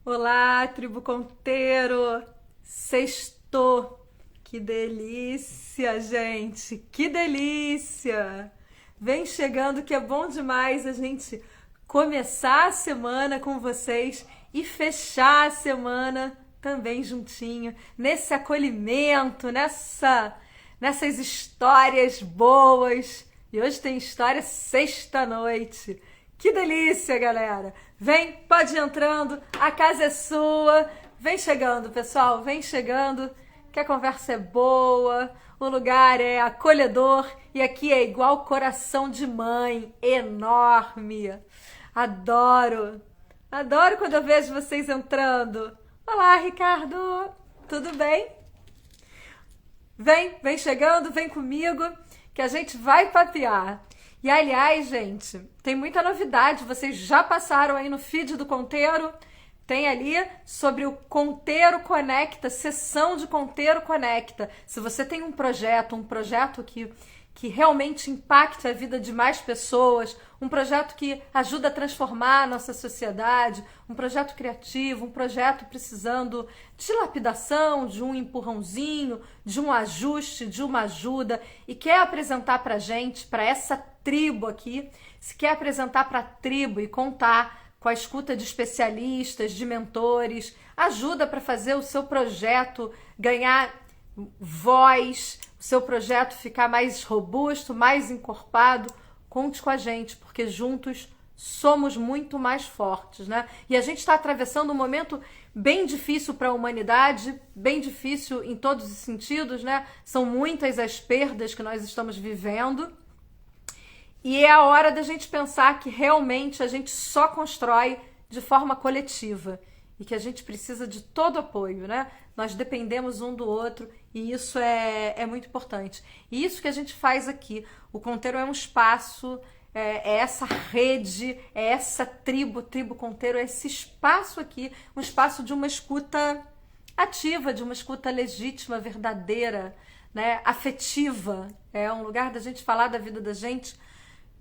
Olá, tribo Conteiro! Sextou! Que delícia, gente! Que delícia! Vem chegando que é bom demais a gente começar a semana com vocês e fechar a semana também juntinho, nesse acolhimento, nessas histórias boas. E hoje tem história sexta-noite. Que delícia, galera! Vem, pode ir entrando, a casa é sua. Vem chegando, pessoal, vem chegando, que a conversa é boa, o lugar é acolhedor e aqui é igual coração de mãe, enorme. Adoro, adoro quando eu vejo vocês entrando. Olá, Ricardo, tudo bem? Vem chegando, vem comigo, que a gente vai papear. E aliás, gente, tem muita novidade. Vocês já passaram aí no feed do Conteiro? Tem ali sobre o Conteiro Conecta, sessão de Conteiro Conecta. Se você tem um projeto que realmente impacta a vida de mais pessoas, um projeto que ajuda a transformar a nossa sociedade, um projeto criativo, um projeto precisando de lapidação, de um empurrãozinho, de um ajuste, de uma ajuda, e quer apresentar pra gente, pra essa tribo aqui, se quer apresentar pra tribo e contar com a escuta de especialistas, de mentores, ajuda para fazer o seu projeto ganhar voz, o seu projeto ficar mais robusto, mais encorpado, conte com a gente, porque juntos somos muito mais fortes, né? E a gente está atravessando um momento bem difícil para a humanidade, bem difícil em todos os sentidos, né? São muitas as perdas que nós estamos vivendo. E é a hora da gente pensar que realmente a gente só constrói de forma coletiva e que a gente precisa de todo apoio, né? Nós dependemos um do outro e isso é muito importante. E isso que a gente faz aqui. O Conteiro é um espaço, é essa rede, é essa tribo Conteiro, é esse espaço aqui, um espaço de uma escuta ativa, de uma escuta legítima, verdadeira, né? Afetiva. É um lugar da gente falar da vida da gente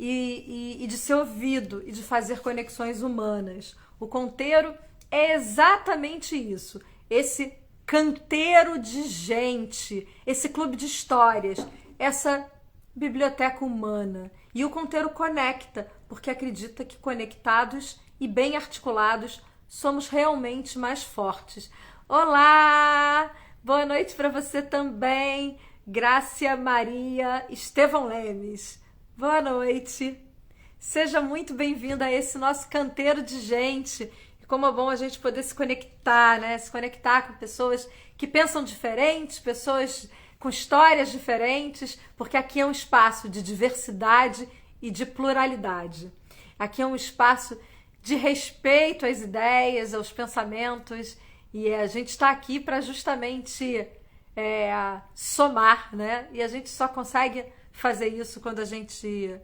e de ser ouvido e de fazer conexões humanas. O Conteiro é exatamente isso, esse canteiro de gente, esse clube de histórias, essa biblioteca humana. E o Conteiro conecta, porque acredita que conectados e bem articulados somos realmente mais fortes. Olá! Boa noite para você também, Grácia Maria Estevão Lemes. Boa noite. Seja muito bem-vinda a esse nosso canteiro de gente. E como é bom a gente poder se conectar, né? Se conectar com pessoas que pensam diferentes, pessoas com histórias diferentes, porque aqui é um espaço de diversidade e de pluralidade. Aqui é um espaço de respeito às ideias, aos pensamentos, e a gente está aqui para justamente somar, né? E a gente só consegue fazer isso quando a gente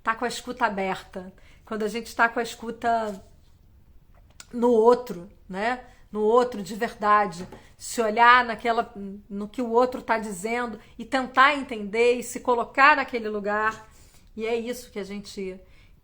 tá com a escuta aberta, quando a gente está com a escuta no outro, né? No outro de verdade, se olhar no que o outro está dizendo e tentar entender e se colocar naquele lugar. E é isso que a gente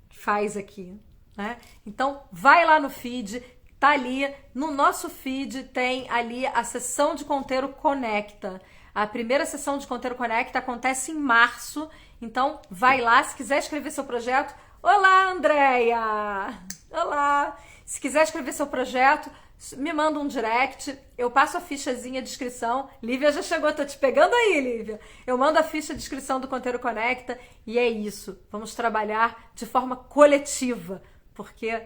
faz aqui, né? Então, vai lá no feed, tá ali, no nosso feed tem ali a sessão de Conteiro Conecta. A primeira sessão de Conteiro Conecta acontece em março, então vai lá, se quiser escrever seu projeto. Olá, Andréia! Olá! Se quiser escrever seu projeto, me manda um direct, eu passo a fichazinha de inscrição. Lívia já chegou, tô te pegando aí, Lívia. Eu mando a ficha de inscrição do Conteiro Conecta e é isso. Vamos trabalhar de forma coletiva, porque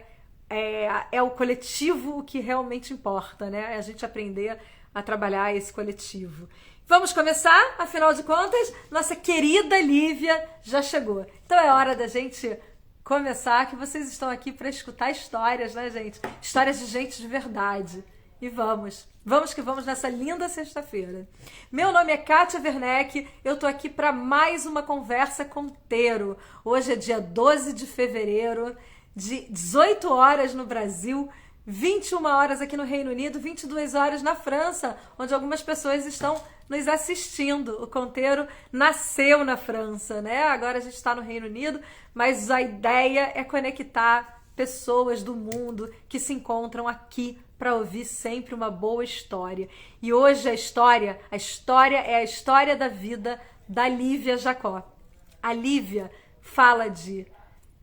é o coletivo o que realmente importa, né? É a gente aprender a trabalhar esse coletivo. Vamos começar? Afinal de contas, nossa querida Lívia já chegou. Então é hora da gente começar, que vocês estão aqui para escutar histórias, né, gente? Histórias de gente de verdade. E vamos que vamos nessa linda sexta-feira. Meu nome é Kátia Werneck, eu tô aqui para mais uma conversa Conteiro. Hoje é dia 12 de fevereiro, de 18 horas no Brasil, 21 horas aqui no Reino Unido, 22 horas na França, onde algumas pessoas estão nos assistindo. O Conteiro nasceu na França, né? Agora a gente está no Reino Unido, mas a ideia é conectar pessoas do mundo que se encontram aqui para ouvir sempre uma boa história. E hoje a história é a história da vida da Lívia Jacó. A Lívia fala de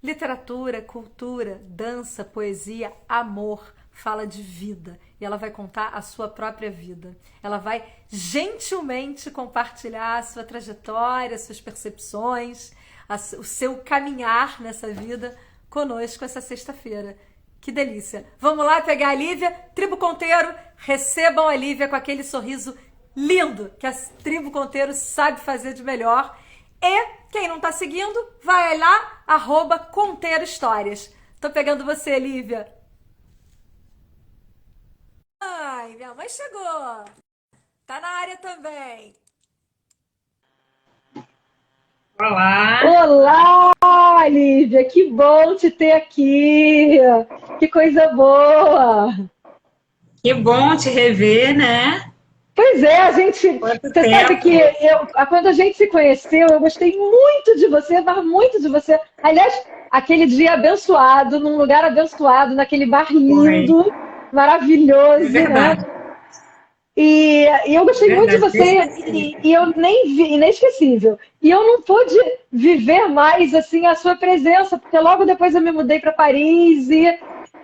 literatura, cultura, dança, poesia, amor, fala de vida. E ela vai contar a sua própria vida. Ela vai gentilmente compartilhar a sua trajetória, suas percepções, o seu caminhar nessa vida conosco essa sexta-feira. Que delícia! Vamos lá pegar a Lívia, Tribo Conteiro, recebam a Lívia com aquele sorriso lindo que a Tribo Conteiro sabe fazer de melhor. E quem não tá seguindo, vai lá, @Conteiro Histórias. Tô pegando você, Lívia. Ai, minha mãe chegou. Tá na área também. Olá! Olá, Lívia, que bom te ter aqui. Que coisa boa. Que bom te rever, né? Pois é, a gente. Você sabe que quando a gente se conheceu, eu gostei muito de você, mas muito de você. Aliás, aquele dia abençoado, num lugar abençoado, naquele bar lindo, maravilhoso, né? E eu gostei muito de você e eu nem vi, inesquecível. E eu não pude viver mais assim a sua presença, porque logo depois eu me mudei para Paris e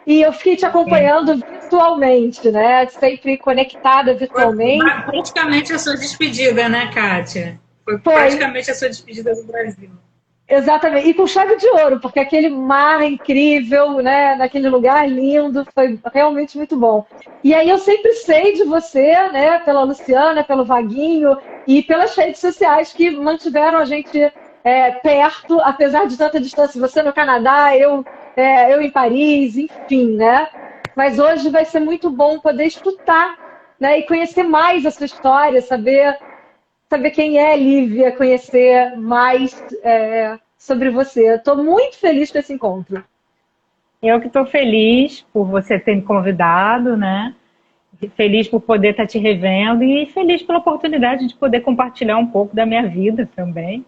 eu fiquei te acompanhando virtualmente, né? Sempre conectada virtualmente. Foi praticamente a sua despedida, né, Kátia? Foi praticamente a sua despedida do Brasil. Exatamente, e com chave de ouro, porque aquele mar incrível, né, naquele lugar lindo, foi realmente muito bom. E aí eu sempre sei de você, né, pela Luciana, pelo Vaguinho e pelas redes sociais que mantiveram a gente perto, apesar de tanta distância. Você no Canadá, eu em Paris, enfim, né? Mas hoje vai ser muito bom poder escutar, né, e conhecer mais a sua história, saber quem é Lívia, conhecer mais sobre você. Estou muito feliz com esse encontro. Eu que estou feliz por você ter me convidado, né? Feliz por poder estar te revendo e feliz pela oportunidade de poder compartilhar um pouco da minha vida também.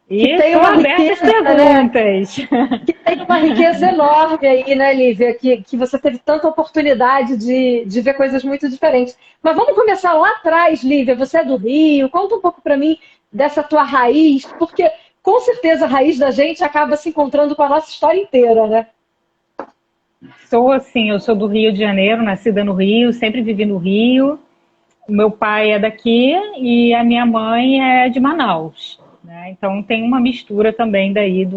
E estou aberta às perguntas. Né? Que tem uma riqueza enorme aí, né, Lívia? Que você teve tanta oportunidade de ver coisas muito diferentes. Mas vamos começar lá atrás, Lívia. Você é do Rio. Conta um pouco para mim dessa tua raiz, porque com certeza a raiz da gente acaba se encontrando com a nossa história inteira, né? Eu sou do Rio de Janeiro, nascida no Rio, sempre vivi no Rio. O meu pai é daqui e a minha mãe é de Manaus. Né? Então tem uma mistura também daí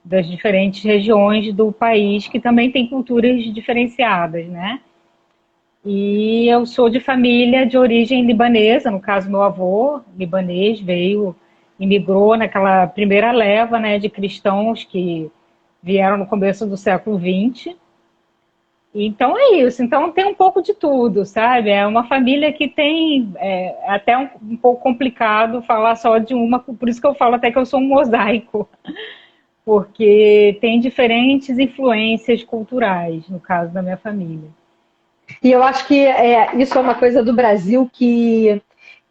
das diferentes regiões do país que também tem culturas diferenciadas, né? E eu sou de família de origem libanesa, no caso meu avô libanês imigrou naquela primeira leva, né, de cristãos que vieram no começo do século XX. Então é isso, então tem um pouco de tudo, sabe? É uma família que tem até um pouco complicado falar só de uma, por isso que eu falo até que eu sou um mosaico, porque tem diferentes influências culturais, no caso da minha família. E eu acho que isso é uma coisa do Brasil que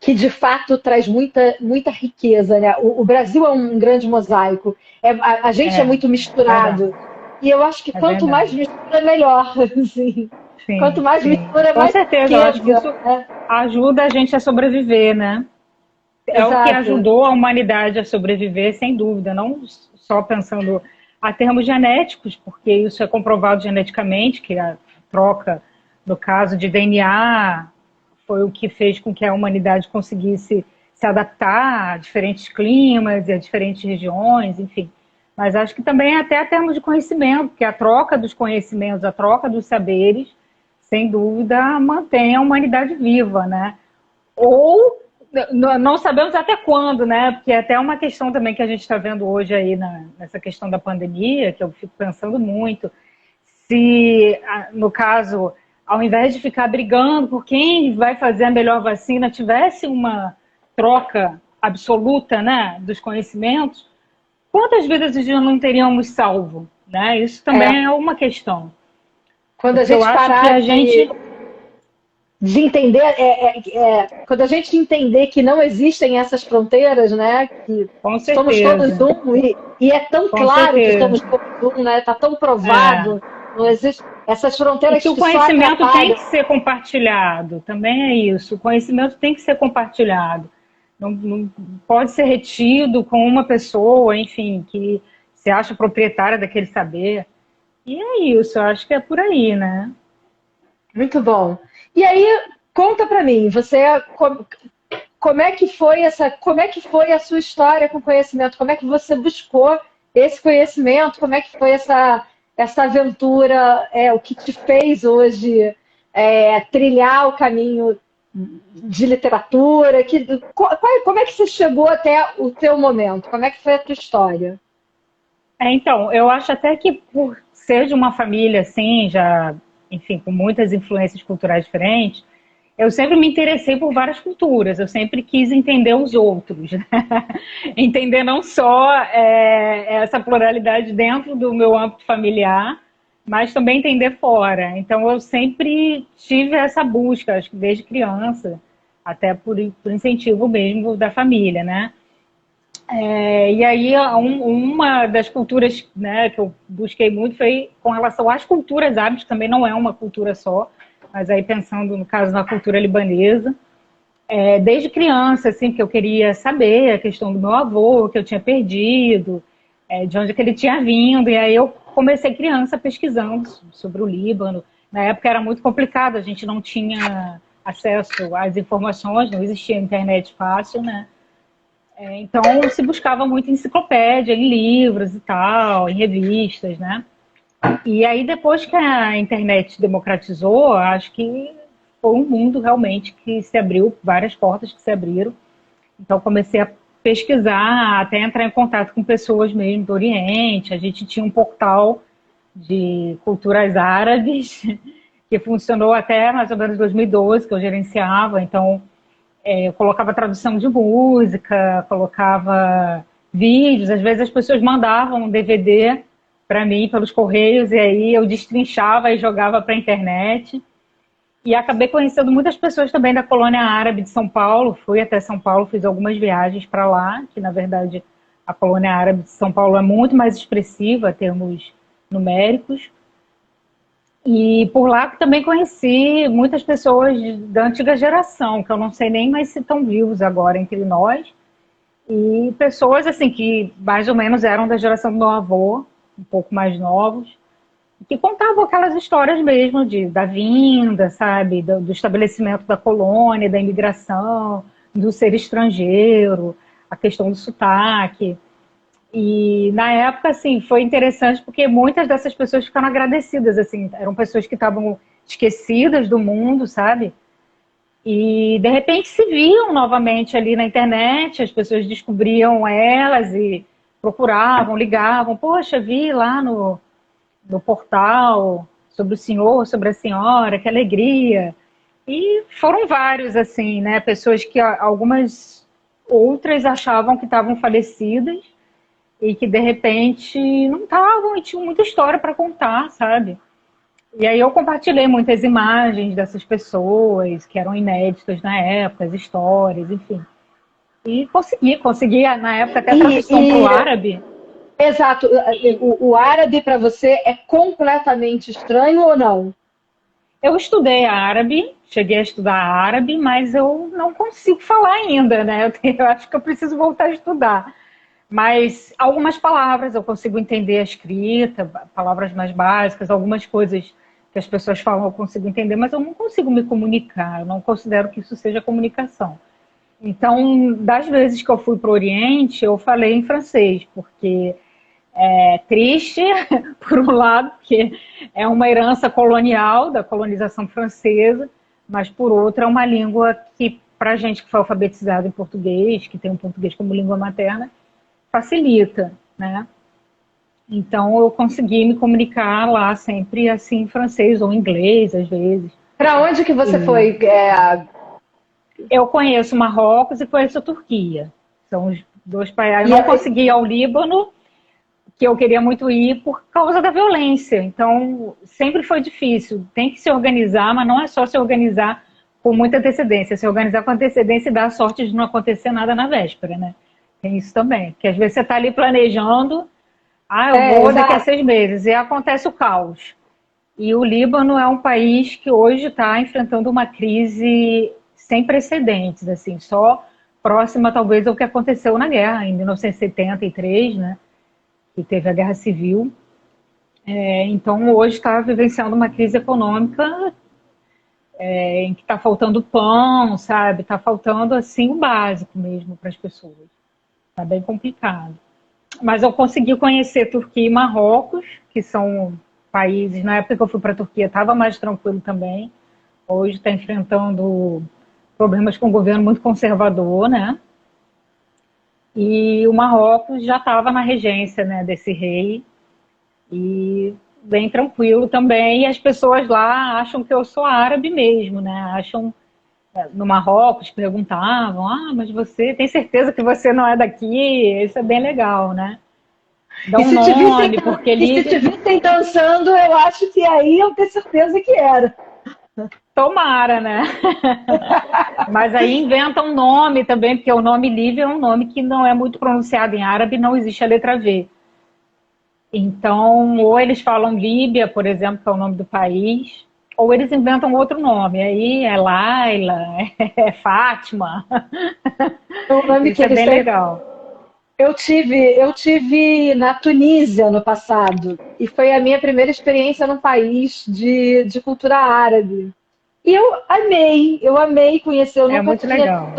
de fato traz muita riqueza, né? O Brasil é um grande mosaico, a gente é muito misturado. E eu acho que quanto mais mistura, melhor. Assim. Sim, quanto mais mistura, com mais certeza, eu acho que isso ajuda a gente a sobreviver, né? É o que ajudou a humanidade a sobreviver, sem dúvida. Não só pensando a termos genéticos, porque isso é comprovado geneticamente, que a troca, no caso de DNA, foi o que fez com que a humanidade conseguisse se adaptar a diferentes climas e a diferentes regiões, enfim. Mas acho que também até a termos de conhecimento, porque a troca dos conhecimentos, a troca dos saberes, sem dúvida, mantém a humanidade viva, né? Ou não sabemos até quando, né? Porque é até uma questão também que a gente está vendo hoje aí nessa questão da pandemia, que eu fico pensando muito, se, no caso, ao invés de ficar brigando por quem vai fazer a melhor vacina, tivesse uma troca absoluta, né, dos conhecimentos, quantas vidas já não teríamos salvo? Né? Isso também é uma questão. Quando a gente parar de entender, quando a gente entender que não existem essas fronteiras, né? Que somos todos um, e é tão claro que somos todos um, né? Está tão provado, não existe. Essas E fronteiras que o que só conhecimento tem atrapalham. que ser compartilhado, também é isso. O conhecimento tem que ser compartilhado. Não pode ser retido com uma pessoa, enfim, que se acha proprietária daquele saber. E é isso, eu acho que é por aí, né? Muito bom. E aí, conta pra mim, como é que foi como é que foi a sua história com conhecimento? Como é que você buscou esse conhecimento? Como é que foi essa aventura? O que te fez hoje trilhar o caminho de literatura? Como é que você chegou até o teu momento? Como é que foi a tua história? Então, eu acho até que por ser de uma família assim, já, enfim, com muitas influências culturais diferentes, eu sempre me interessei por várias culturas, eu sempre quis entender os outros, né? Entender não só essa pluralidade dentro do meu âmbito familiar, mas também entender fora. Então eu sempre tive essa busca, acho que desde criança, até por incentivo mesmo da família, né? E aí uma das culturas, né, que eu busquei muito foi com relação às culturas árabes, que também não é uma cultura só, mas aí pensando no caso na cultura libanesa, desde criança, assim, que eu queria saber a questão do meu avô, que eu tinha perdido, de onde que ele tinha vindo, e aí eu comecei criança pesquisando sobre o Líbano. Na época era muito complicado, a gente não tinha acesso às informações, não existia internet fácil, né? Então se buscava muito em enciclopédia, em livros e tal, em revistas, né? E aí depois que a internet democratizou, acho que foi um mundo realmente que se abriu, várias portas que se abriram. Então comecei a pesquisar, até entrar em contato com pessoas mesmo do Oriente. A gente tinha um portal de culturas árabes que funcionou até mais ou menos 2012, que eu gerenciava. Então eu colocava tradução de música, colocava vídeos. Às vezes as pessoas mandavam um DVD para mim pelos correios e aí eu destrinchava e jogava para a internet. E acabei conhecendo muitas pessoas também da colônia árabe de São Paulo. Fui até São Paulo, fiz algumas viagens para lá, que na verdade a colônia árabe de São Paulo é muito mais expressiva em termos numéricos. E por lá também conheci muitas pessoas da antiga geração, que eu não sei nem mais se estão vivos agora entre nós. E pessoas assim que mais ou menos eram da geração do meu avô, um pouco mais novos, que contavam aquelas histórias mesmo da vinda, sabe, do estabelecimento da colônia, da imigração, do ser estrangeiro, a questão do sotaque. E na época, assim, foi interessante porque muitas dessas pessoas ficaram agradecidas, assim, eram pessoas que estavam esquecidas do mundo, sabe? E de repente se viam novamente ali na internet, as pessoas descobriam elas e procuravam, ligavam, poxa, vi lá no portal sobre o senhor, sobre a senhora, que alegria. E foram vários, assim, né? Pessoas que algumas outras achavam que estavam falecidas e que de repente não estavam e tinham muita história para contar, sabe? E aí eu compartilhei muitas imagens dessas pessoas que eram inéditas na época, as histórias, enfim. E consegui na época até tradução para o árabe. Exato. O árabe para você é completamente estranho ou não? Eu estudei árabe, cheguei a estudar árabe, mas eu não consigo falar ainda, né? Eu acho que eu preciso voltar a estudar. Mas algumas palavras eu consigo entender a escrita, palavras mais básicas, algumas coisas que as pessoas falam eu consigo entender, mas eu não consigo me comunicar, eu não considero que isso seja comunicação. Então, das vezes que eu fui para o Oriente, eu falei em francês, porque é triste, por um lado, porque é uma herança colonial, da colonização francesa, mas por outro é uma língua que, para a gente que foi alfabetizado em português, que tem o português como língua materna, facilita, né? Então eu consegui me comunicar lá sempre assim em francês ou em inglês às vezes. Para onde que você foi? Eu conheço Marrocos e conheço a Turquia. São os dois países. Eu não consegui ir ao Líbano, que eu queria muito ir por causa da violência. Então sempre foi difícil. Tem que se organizar, mas não é só se organizar com muita antecedência. Se organizar com antecedência e dar a sorte de não acontecer nada na véspera, né? Tem isso também. Porque às vezes você está ali planejando, eu vou daqui a 6 meses, e acontece o caos. E o Líbano é um país que hoje está enfrentando uma crise sem precedentes, assim, só próxima talvez ao que aconteceu na guerra, em 1973, né, que teve a Guerra Civil. Então, hoje está vivenciando uma crise econômica em que está faltando pão, sabe? Está faltando, assim, o básico mesmo para as pessoas. Está bem complicado. Mas eu consegui conhecer Turquia e Marrocos, que são países... Na época que eu fui para a Turquia estava mais tranquilo também. Hoje está enfrentando problemas com o governo muito conservador, né? E o Marrocos já estava na regência, né, desse rei. E bem tranquilo também. E as pessoas lá acham que eu sou árabe mesmo, né? Acham... No Marrocos perguntavam, mas você tem certeza que você não é daqui? Isso é bem legal, né? Dá um nome, porque e se te vissem dançando, eu acho que aí eu tenho certeza que era. Tomara, né? Mas aí inventam um nome também, porque o nome Lívia é um nome que não é muito pronunciado em árabe, não existe a letra V. Então, ou eles falam Líbia, por exemplo, que é o nome do país, ou eles inventam outro nome. Aí é Laila, é Fátima. O nome Isso é bem legal. Eu tive na Tunísia no passado, e foi a minha primeira experiência num país de cultura árabe. E eu amei conhecer. É muito legal.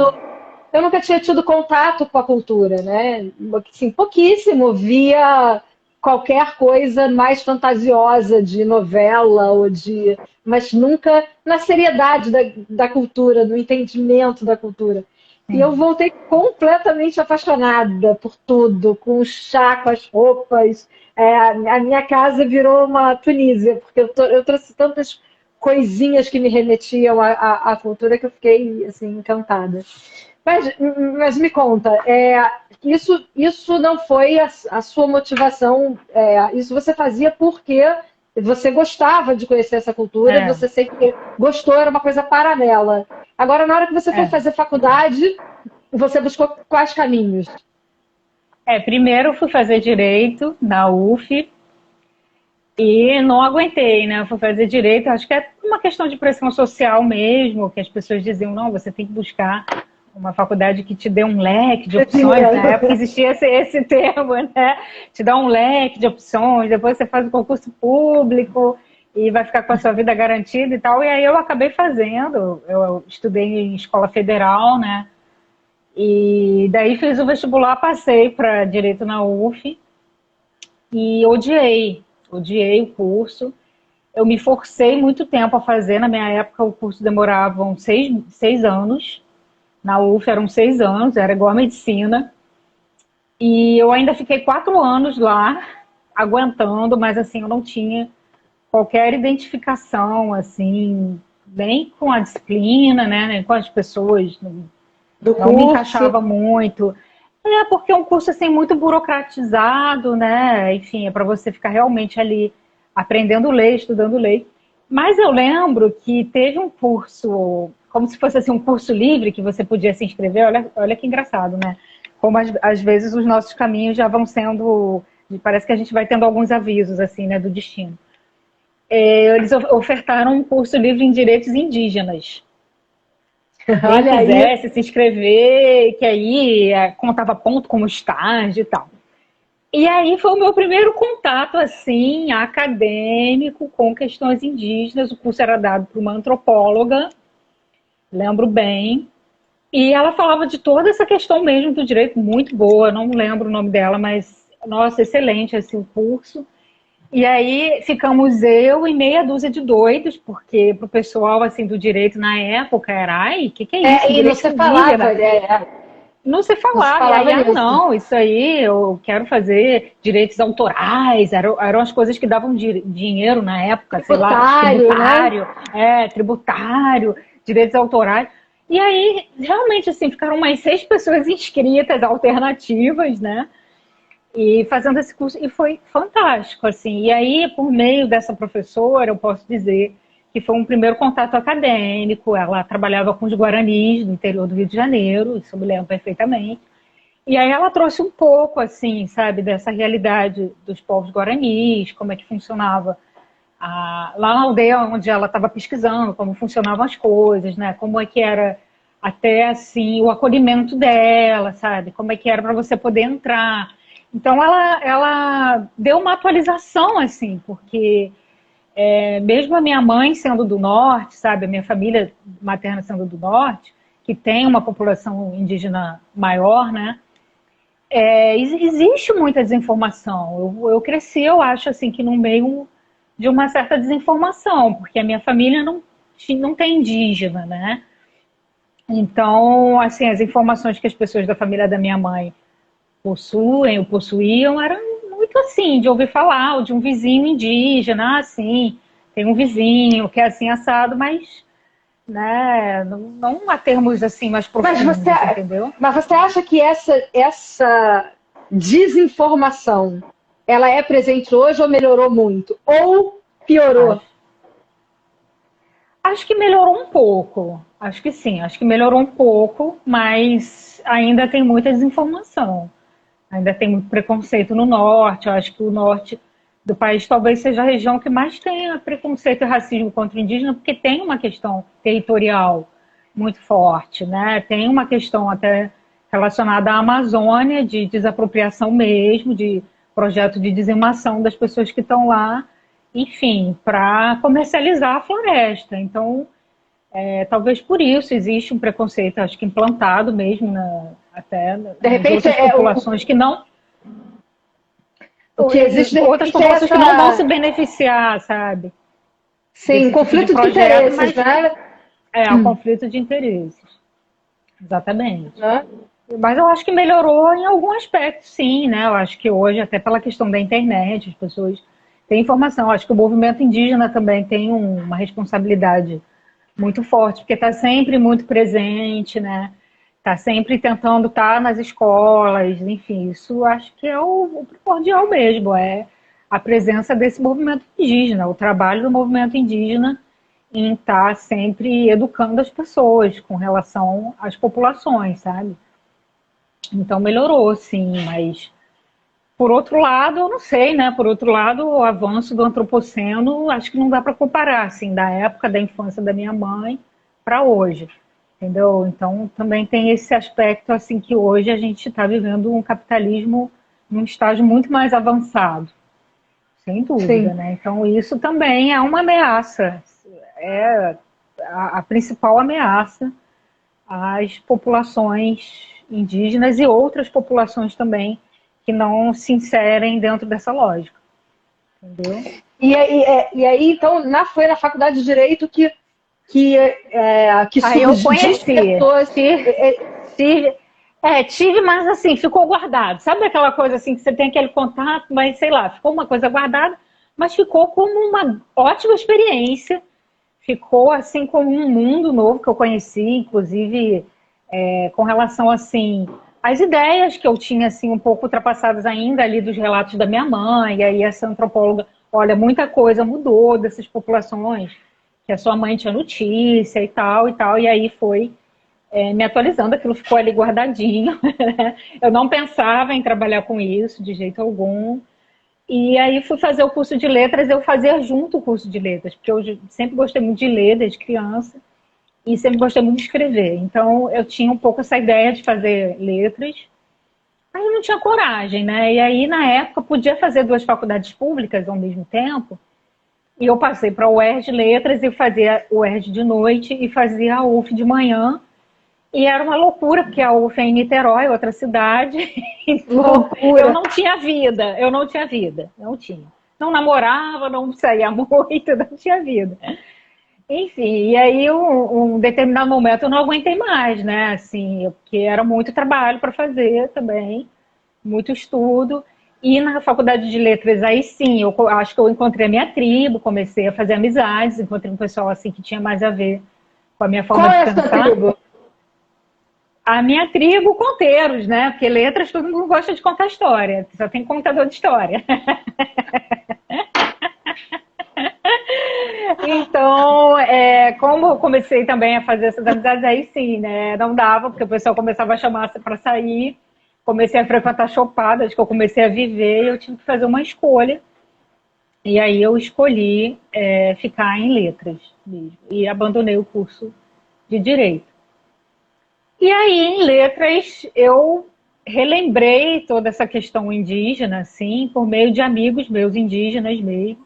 Eu nunca tinha tido contato com a cultura, né? Assim, pouquíssimo, via qualquer coisa mais fantasiosa de novela mas nunca na seriedade da cultura, no entendimento da cultura. E eu voltei completamente apaixonada por tudo, com o chá, com as roupas. A minha casa virou uma Tunísia, porque eu trouxe tantas coisinhas que me remetiam à cultura que eu fiquei assim, encantada. Mas me conta, isso não foi a sua motivação? Isso você fazia porque você gostava de conhecer essa cultura, você sempre gostou, era uma coisa paralela. Agora, na hora que você foi fazer faculdade, você buscou quais caminhos? Primeiro eu fui fazer Direito na UF e não aguentei, né? Eu fui fazer Direito, acho que é uma questão de pressão social mesmo, que as pessoas diziam, não, você tem que buscar uma faculdade que te dê um leque de opções. Na época existia esse termo, né? Te dá um leque de opções, depois você faz o concurso público e vai ficar com a sua vida garantida e tal. E aí eu acabei fazendo, eu estudei em escola federal, né? E daí fiz o vestibular, passei para Direito na UF e odiei o curso. Eu me forcei muito tempo a fazer, na minha época o curso demorava 6 anos, na UF eram 6 anos, era igual a medicina, e eu ainda fiquei 4 anos lá, aguentando, mas assim, eu não tinha qualquer identificação, assim, nem com a disciplina, né, nem com as pessoas, não me encaixava muito. Porque é um curso assim, muito burocratizado, né, enfim, é para você ficar realmente ali aprendendo lei, estudando lei. Mas eu lembro que teve um curso, como se fosse assim, um curso livre que você podia se inscrever, olha que engraçado, né? Como às vezes os nossos caminhos já vão sendo, parece que a gente vai tendo alguns avisos assim, né, do destino. Eles ofertaram um curso livre em direitos indígenas. Quem quisesse se inscrever, que aí contava ponto como estágio e tal. E aí foi o meu primeiro contato, assim, acadêmico com questões indígenas. O curso era dado por uma antropóloga, lembro bem. E ela falava de toda essa questão mesmo do direito, muito boa, não lembro o nome dela, mas, nossa, excelente assim, o curso. E aí ficamos eu e meia dúzia de doidos, porque pro pessoal assim, do direito na época era, ai, o que é isso? E não se falava, Não se falava, e aí, não, isso aí, eu quero fazer direitos autorais, eram as coisas que davam dinheiro na época, tributário, tributário, direitos autorais. E aí, realmente, assim, ficaram umas 6 pessoas inscritas, alternativas, né? E fazendo esse curso, e foi fantástico, assim. E aí, por meio dessa professora, eu posso dizer que foi um primeiro contato acadêmico. Ela trabalhava com os guaranis do interior do Rio de Janeiro, isso eu me lembro perfeitamente. E aí ela trouxe um pouco, assim, sabe, dessa realidade dos povos guaranis, como é que funcionava lá na aldeia onde ela estava pesquisando, como funcionavam as coisas, né? Como é que era até assim o acolhimento dela, sabe? Como é que era para você poder entrar. Então ela deu uma atualização assim, porque mesmo a minha mãe sendo do norte, sabe, a minha família materna sendo do norte, que tem uma população indígena maior, né? Existe muita desinformação. Eu cresci, eu acho assim que no meio de uma certa desinformação, porque a minha família não tem indígena, né? Então, assim, as informações que as pessoas da família da minha mãe possuem ou possuíam eram muito assim, de ouvir falar, ou de um vizinho indígena, assim, tem um vizinho que é assim assado, mas né, não há termos assim mais profundos, entendeu? Mas você acha que essa desinformação, ela é presente hoje ou melhorou muito? Ou piorou? Acho que melhorou um pouco. Acho que sim, acho que melhorou um pouco, mas ainda tem muita desinformação. Ainda tem muito preconceito no norte. Eu acho que o norte do país talvez seja a região que mais tenha preconceito e racismo contra o indígena, porque tem uma questão territorial muito forte, né? Tem uma questão até relacionada à Amazônia, de desapropriação mesmo, de projeto de dizimação das pessoas que estão lá, enfim, para comercializar a floresta. Então, talvez por isso existe um preconceito, acho que implantado mesmo, até de repente, outras populações que não... O que existe, outras populações que não vão se beneficiar, sabe? Sim, conflito de interesses, né? Um conflito de interesses. Exatamente. Mas eu acho que melhorou em algum aspecto, sim, né? Eu acho que hoje, até pela questão da internet, as pessoas têm informação. Eu acho que o movimento indígena também tem uma responsabilidade muito forte, porque está sempre muito presente, né? Está sempre tentando estar nas escolas, enfim, isso acho que é o primordial mesmo, é a presença desse movimento indígena, o trabalho do movimento indígena em estar sempre educando as pessoas com relação às populações, sabe? Então melhorou, sim, mas por outro lado, eu não sei, né? Por outro lado, o avanço do antropoceno, acho que não dá para comparar, assim, da época da infância da minha mãe para hoje. Entendeu? Então, também tem esse aspecto, assim, que hoje a gente está vivendo um capitalismo num estágio muito mais avançado, sem dúvida, Sim. né? Então, isso também é uma ameaça, é a principal ameaça às populações indígenas e outras populações também que não se inserem dentro dessa lógica, entendeu? E aí então, foi na faculdade de Direito que Aí eu conheci. Tive, mas assim, ficou guardado. Sabe aquela coisa assim, que você tem aquele contato, mas sei lá, ficou uma coisa guardada, mas ficou como uma ótima experiência. Ficou assim como um mundo novo que eu conheci, inclusive com relação assim às ideias que eu tinha assim um pouco ultrapassadas ainda ali dos relatos da minha mãe. E aí essa antropóloga, olha, muita coisa mudou dessas populações, que a sua mãe tinha notícia e tal, e aí foi me atualizando, aquilo ficou ali guardadinho. Eu não pensava em trabalhar com isso de jeito algum. E aí fui fazer o curso de letras, eu fazia junto o curso de letras, porque eu sempre gostei muito de ler desde criança e sempre gostei muito de escrever. Então eu tinha um pouco essa ideia de fazer letras, mas eu não tinha coragem, né? E aí na época podia fazer 2 faculdades públicas ao mesmo tempo, e eu passei para o UERJ de letras e fazia o UERJ de noite e fazia a UF de manhã. E era uma loucura, porque a UF é em Niterói, outra cidade. Então, eu não tinha vida, não tinha. Não namorava, não saía muito, não tinha vida. Enfim, e aí um determinado momento eu não aguentei mais, né? Assim, porque era muito trabalho para fazer também, muito estudo. E na faculdade de letras, aí sim, eu acho que eu encontrei a minha tribo, comecei a fazer amizades, encontrei um pessoal assim que tinha mais a ver com a minha forma de pensar. Qual é a sua tribo? A minha tribo, conteiros, né? Porque letras todo mundo gosta de contar história. Só tem contador de história. Então, como eu comecei também a fazer essas amizades, aí sim, né? Não dava, porque o pessoal começava a chamar para sair. Comecei a frequentar chopadas, que eu comecei a viver, e eu tive que fazer uma escolha. E aí eu escolhi ficar em letras mesmo, e abandonei o curso de direito. E aí, em letras, eu relembrei toda essa questão indígena, assim, por meio de amigos meus indígenas mesmo,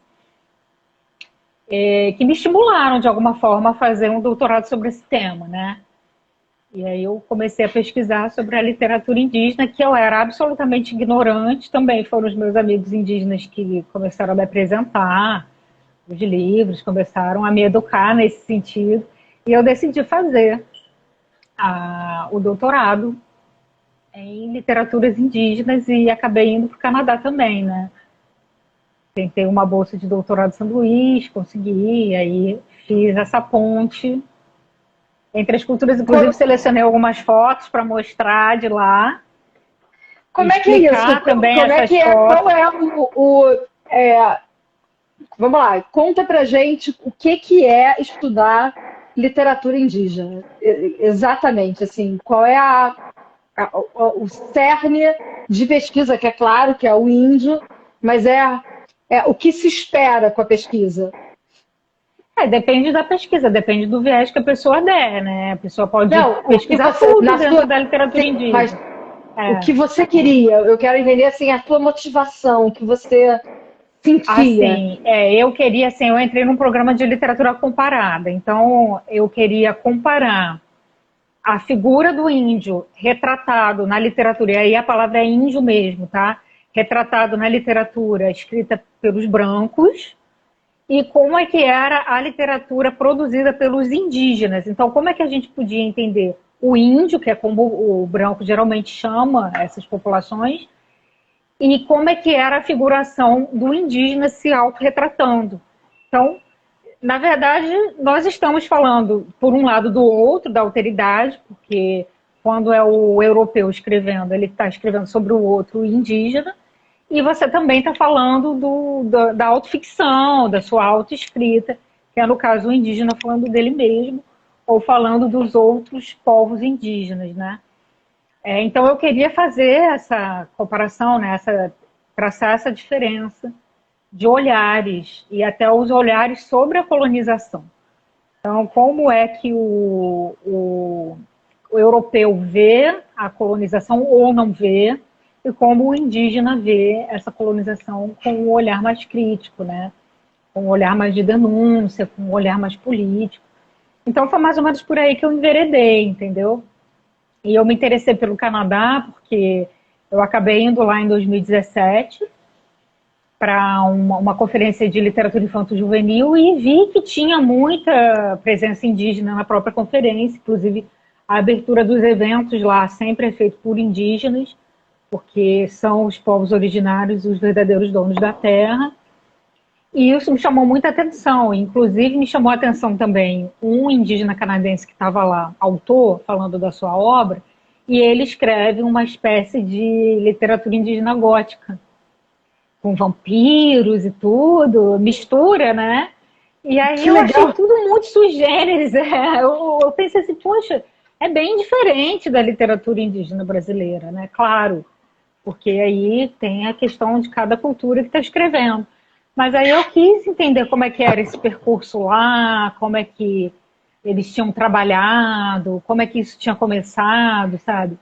que me estimularam, de alguma forma, a fazer um doutorado sobre esse tema, né? E aí eu comecei a pesquisar sobre a literatura indígena, que eu era absolutamente ignorante. Também foram os meus amigos indígenas que começaram a me apresentar os livros, começaram a me educar nesse sentido. E eu decidi fazer o doutorado em literaturas indígenas e acabei indo para o Canadá também, né? Tentei uma bolsa de doutorado em São Luís, consegui, aí fiz essa ponte entre as culturas, inclusive selecionei algumas fotos para mostrar de lá. Como é que é isso? Também Como é que é? fotos. Qual é vamos lá, conta pra gente o que é estudar literatura indígena. Exatamente, assim, qual é o cerne de pesquisa, que é claro que é o índio, mas o que se espera com a pesquisa? Depende da pesquisa, depende do viés que a pessoa der, né? A pessoa pode pesquisar tudo dentro da literatura indígena. Mas o que você queria, eu quero entender assim, a tua motivação, o que você sentia. Assim, eu queria, assim, eu entrei num programa de literatura comparada, então eu queria comparar a figura do índio retratado na literatura, e aí a palavra é índio mesmo, tá? Retratado na literatura escrita pelos brancos, e como é que era a literatura produzida pelos indígenas. Então, como é que a gente podia entender o índio, que é como o branco geralmente chama essas populações, e como é que era a figuração do indígena se autorretratando. Então, na verdade, nós estamos falando, por um lado, do outro, da alteridade, porque quando é o europeu escrevendo, ele está escrevendo sobre o outro, o indígena, e você também está falando da autoficção, da sua autoescrita, que é, no caso, o indígena falando dele mesmo, ou falando dos outros povos indígenas, né? Então, eu queria fazer essa comparação, né, traçar essa diferença de olhares, e até os olhares sobre a colonização. Então, como é que o europeu vê a colonização ou não vê, e como o indígena vê essa colonização com um olhar mais crítico, né? Com um olhar mais de denúncia, com um olhar mais político. Então, foi mais ou menos por aí que eu enveredei, entendeu? E eu me interessei pelo Canadá, porque eu acabei indo lá em 2017 para uma conferência de literatura infanto-juvenil e vi que tinha muita presença indígena na própria conferência, inclusive a abertura dos eventos lá sempre é feita por indígenas, porque são os povos originários, os verdadeiros donos da terra. E isso me chamou muita atenção, inclusive me chamou a atenção também um indígena canadense que estava lá, autor, falando da sua obra, e ele escreve uma espécie de literatura indígena gótica, com vampiros e tudo, mistura, né? E aí eu achei tudo muito sui generis, eu pensei assim, poxa, é bem diferente da literatura indígena brasileira, né? Claro, porque aí tem a questão de cada cultura que está escrevendo. Mas aí eu quis entender como é que era esse percurso lá, como é que eles tinham trabalhado, como é que isso tinha começado, sabe?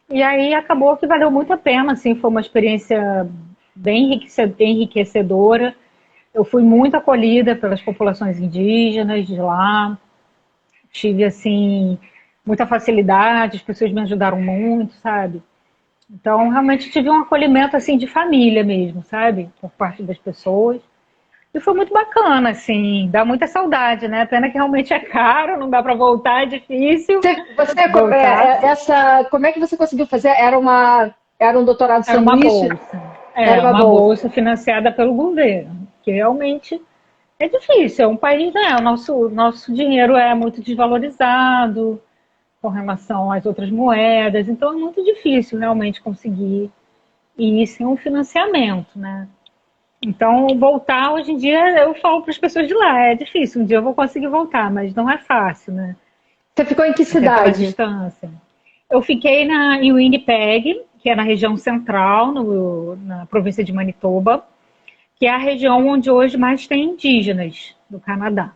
E aí acabou que valeu muito a pena, assim, foi uma experiência bem enriquecedora. Eu fui muito acolhida pelas populações indígenas de lá, tive, assim, muita facilidade, as pessoas me ajudaram muito, sabe? Então, realmente tive um acolhimento, assim, de família mesmo, sabe? Por parte das pessoas. E foi muito bacana, assim, dá muita saudade, né? Pena que realmente é caro, não dá para voltar, é difícil. Como é que você conseguiu fazer? Era um doutorado sanduíche? Era uma bolsa financiada pelo governo, que realmente é difícil. É um país, né? O nosso dinheiro é muito desvalorizado com relação às outras moedas, então é muito difícil realmente conseguir ir sem um financiamento, né? Então, voltar, hoje em dia, eu falo para as pessoas de lá, é difícil, um dia eu vou conseguir voltar, mas não é fácil, né? Você ficou em que cidade? Distância. Eu fiquei em Winnipeg, que é na região central, na província de Manitoba, que é a região onde hoje mais tem indígenas do Canadá.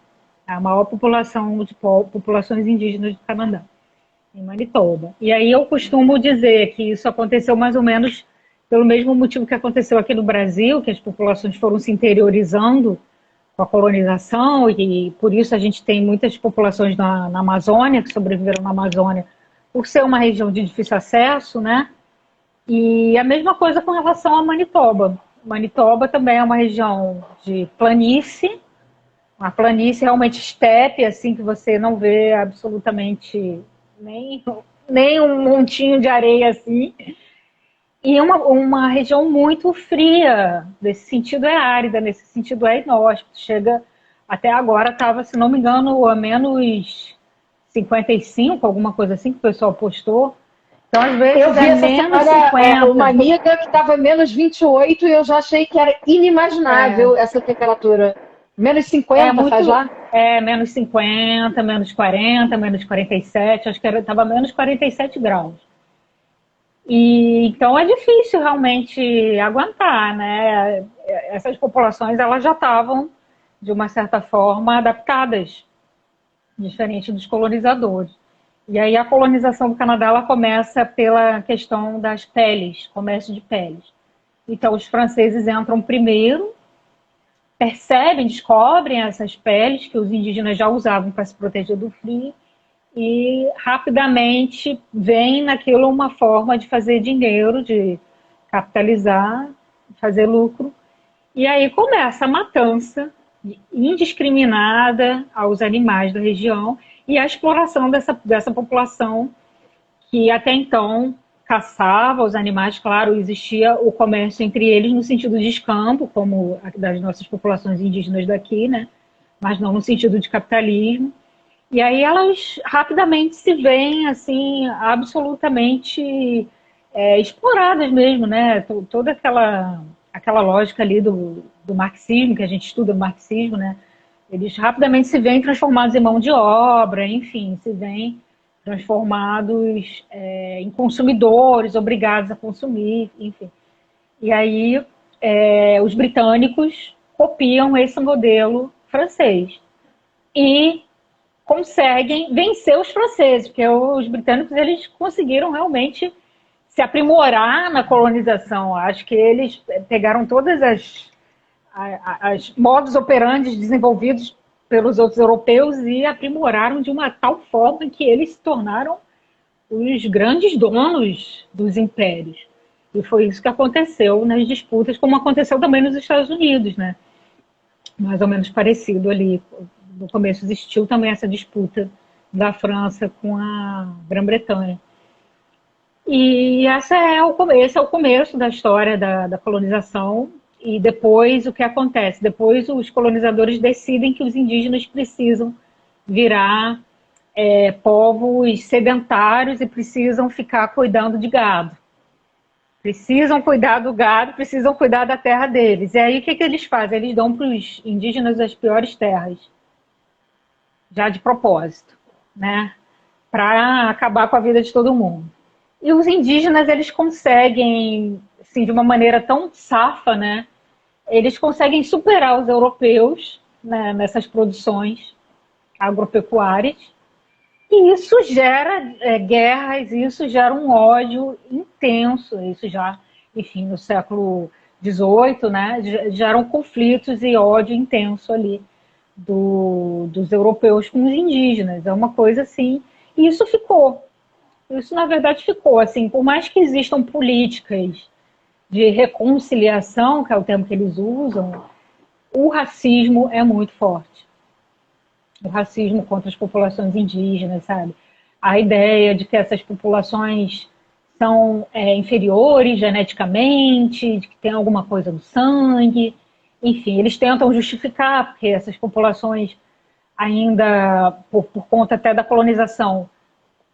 É a maior população de populações indígenas do Canadá, em Manitoba. E aí eu costumo dizer que isso aconteceu mais ou menos pelo mesmo motivo que aconteceu aqui no Brasil, que as populações foram se interiorizando com a colonização, e por isso a gente tem muitas populações na Amazônia, que sobreviveram na Amazônia, por ser uma região de difícil acesso, né? E a mesma coisa com relação a Manitoba. Manitoba também é uma região de planície, uma planície realmente estepe, assim, que você não vê absolutamente nem um montinho de areia assim. E uma região muito fria, nesse sentido é árida, nesse sentido é inóspito. Chega, até agora estava, se não me engano, a menos 55, alguma coisa assim que o pessoal postou. Então, às vezes, eu vi é essa menos semana 50. uma amiga que estava menos 28 e eu já achei que era inimaginável essa temperatura. Menos 50 faz lá? Menos 50, menos 40, menos 47, acho que estava menos 47 graus. E então é difícil realmente aguentar, né? Essas populações elas já estavam, de uma certa forma, adaptadas, diferente dos colonizadores. E aí a colonização do Canadá ela começa pela questão das peles, comércio de peles. Então os franceses entram primeiro, percebem, descobrem essas peles que os indígenas já usavam para se proteger do frio e rapidamente vem naquilo uma forma de fazer dinheiro, de capitalizar, fazer lucro. E aí começa a matança indiscriminada aos animais da região e a exploração dessa população que até então caçava os animais. Claro, existia o comércio entre eles no sentido de escambo, como das nossas populações indígenas daqui, né? Mas não no sentido de capitalismo. E aí elas rapidamente se veem assim, absolutamente exploradas mesmo, né? Toda aquela lógica ali do marxismo, que a gente estuda o marxismo, né? Eles rapidamente se veem transformados em mão de obra, enfim, se veem transformados em consumidores, obrigados a consumir, enfim. E aí os britânicos copiam esse modelo francês e conseguem vencer os franceses, porque os britânicos eles conseguiram realmente se aprimorar na colonização. Acho que eles pegaram todas as modos operandes desenvolvidos pelos outros europeus e aprimoraram de uma tal forma que eles se tornaram os grandes donos dos impérios. E foi isso que aconteceu nas disputas, como aconteceu também nos Estados Unidos, né? Mais ou menos parecido ali. No começo existiu também essa disputa da França com a Grã-Bretanha. E esse é o começo da história da colonização. E depois o que acontece? Depois os colonizadores decidem que os indígenas precisam virar povos sedentários e precisam ficar cuidando de gado. Precisam cuidar do gado, precisam cuidar da terra deles. E aí o que eles fazem? Eles dão para os indígenas as piores terras, já de propósito, né? Para acabar com a vida de todo mundo. E os indígenas, eles conseguem, assim, de uma maneira tão safa, né? Eles conseguem superar os europeus, né, nessas produções agropecuárias. E isso gera guerras, isso gera um ódio intenso. Isso já, enfim, no século XVIII, né? Geram conflitos e ódio intenso ali dos europeus com os indígenas. É uma coisa assim. E isso ficou. Isso, na verdade, ficou. Assim, por mais que existam políticas de reconciliação, que é o termo que eles usam, o racismo é muito forte. O racismo contra as populações indígenas, sabe? A ideia de que essas populações são inferiores geneticamente, de que tem alguma coisa no sangue. Enfim, eles tentam justificar, porque essas populações ainda, por conta até da colonização,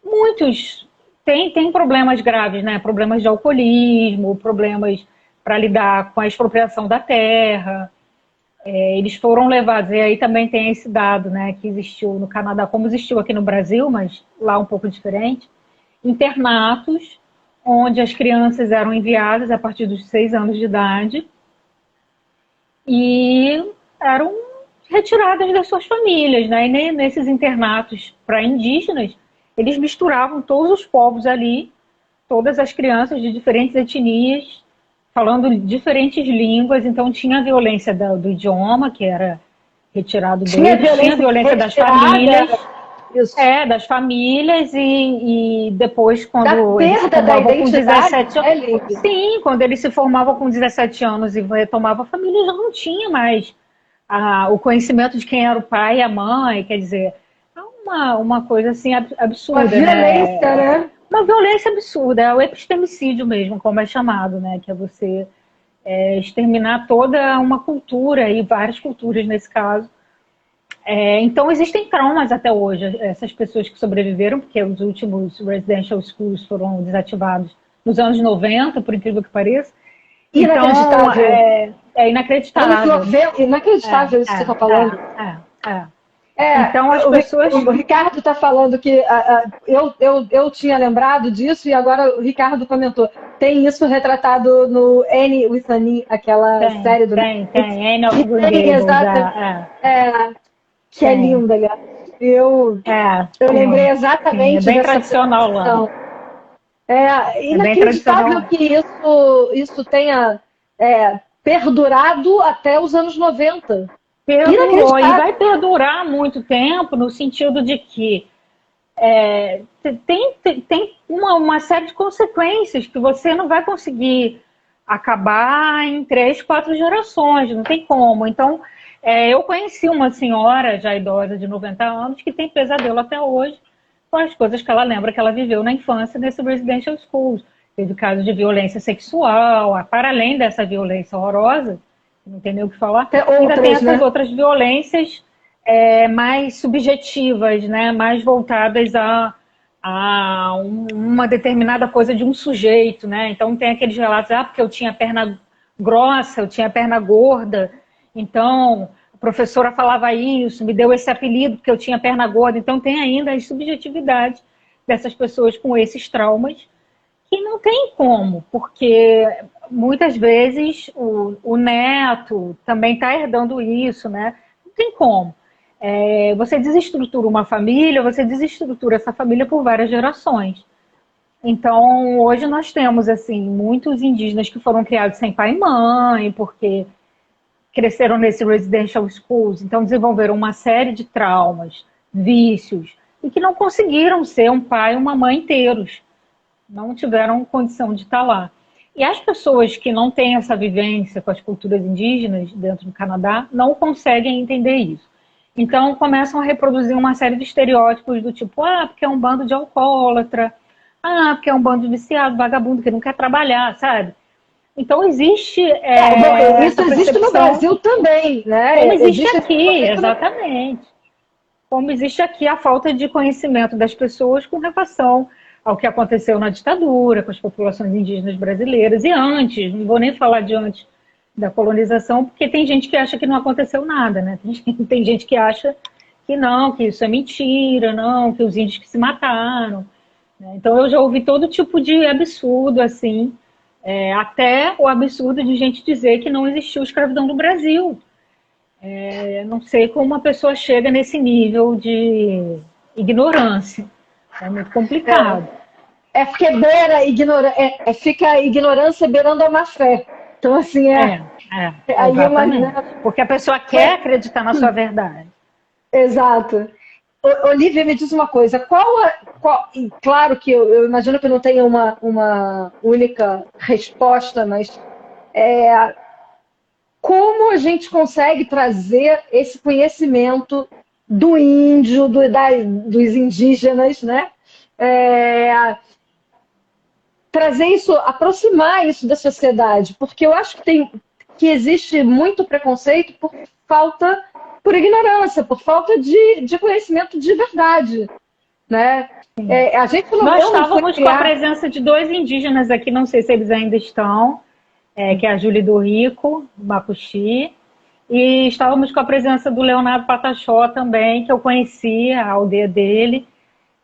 muitos têm problemas graves, né? Problemas de alcoolismo, problemas para lidar com a expropriação da terra. Eles foram levados, e aí também tem esse dado, né, que existiu no Canadá, como existiu aqui no Brasil, mas lá um pouco diferente, internatos, onde as crianças eram enviadas a partir dos 6 anos de idade e eram retiradas das suas famílias, né? E nesses internatos para indígenas, eles misturavam todos os povos ali, todas as crianças de diferentes etnias, falando diferentes línguas, então tinha a violência do idioma, que era retirado deles, tinha a violência das famílias, das famílias, e depois, quando da eles se perda da formavam com identidade, 17 anos, sim, quando eles se formavam com 17 anos e retomavam a família, já não tinha mais o conhecimento de quem era o pai e a mãe, quer dizer, é uma coisa assim absurda, uma violência, né? Uma violência absurda, é o epistemicídio mesmo, como é chamado, né? Que é você exterminar toda uma cultura, e várias culturas nesse caso. Então existem traumas até hoje, essas pessoas que sobreviveram, porque os últimos residential schools foram desativados nos anos 90, por incrível que pareça. Inacreditável. Então, é inacreditável. Inacreditável isso que você está falando. Então, as pessoas... O Ricardo está falando que eu tinha lembrado disso, e agora o Ricardo comentou. Tem isso retratado no Anne with Annie, aquela série do... Tem. Anne of Green Gables. Que é linda, galera. Eu lembrei exatamente bem tradicional lá. Inacreditável que isso tenha perdurado até os anos 90. Perdurou, e vai perdurar muito tempo, no sentido de que tem uma série de consequências que você não vai conseguir acabar em 3, 4 gerações, não tem como. Então, eu conheci uma senhora já idosa de 90 anos que tem pesadelo até hoje com as coisas que ela lembra que ela viveu na infância nesse residential schools. Teve casos de violência sexual, para além dessa violência horrorosa, não tem nem o que falar, ainda tem essas outras violências mais subjetivas, né? Mais voltadas a uma determinada coisa de um sujeito, né? Então tem aqueles relatos, porque eu tinha perna grossa, eu tinha perna gorda, então a professora falava isso, me deu esse apelido porque eu tinha perna gorda. Então tem ainda as subjetividades dessas pessoas com esses traumas, que não tem como, porque muitas vezes o neto também está herdando isso, né? Não tem como. Você desestrutura uma família, você desestrutura essa família por várias gerações. Então, hoje nós temos, assim, muitos indígenas que foram criados sem pai e mãe, porque cresceram nesse residential schools, então desenvolveram uma série de traumas, vícios, e que não conseguiram ser um pai e uma mãe inteiros. Não tiveram condição de estar lá. E as pessoas que não têm essa vivência com as culturas indígenas dentro do Canadá não conseguem entender isso. Então começam a reproduzir uma série de estereótipos do tipo, porque é um bando de alcoólatra, porque é um bando de viciado, vagabundo, que não quer trabalhar, sabe? Então existe... isso existe no Brasil também, né? Como existe aqui, exatamente. Como existe aqui a falta de conhecimento das pessoas com relação ao que aconteceu na ditadura, com as populações indígenas brasileiras, e antes, não vou nem falar de antes da colonização, porque tem gente que acha que não aconteceu nada, né? Tem gente que acha que não, que isso é mentira, não, que os índios que se mataram. Né? Então eu já ouvi todo tipo de absurdo, assim, até o absurdo de gente dizer que não existiu escravidão no Brasil. Não sei como uma pessoa chega nesse nível de ignorância. É muito complicado. Porque fica a ignorância beirando a má fé. Então, assim, porque a pessoa quer acreditar na sua verdade. Exato. Olivia, me diz uma coisa. Claro que eu imagino que não tenha uma única resposta, mas como a gente consegue trazer esse conhecimento do índio, dos indígenas, né? Trazer isso, aproximar isso da sociedade, porque eu acho que existe muito preconceito por ignorância, por falta de conhecimento de verdade, né? A gente Nós estávamos com a presença de 2 indígenas aqui, não sei se eles ainda estão, que é a Júlia do Rico, Macuxi, e estávamos com a presença do Leonardo Pataxó também, que eu conheci a aldeia dele.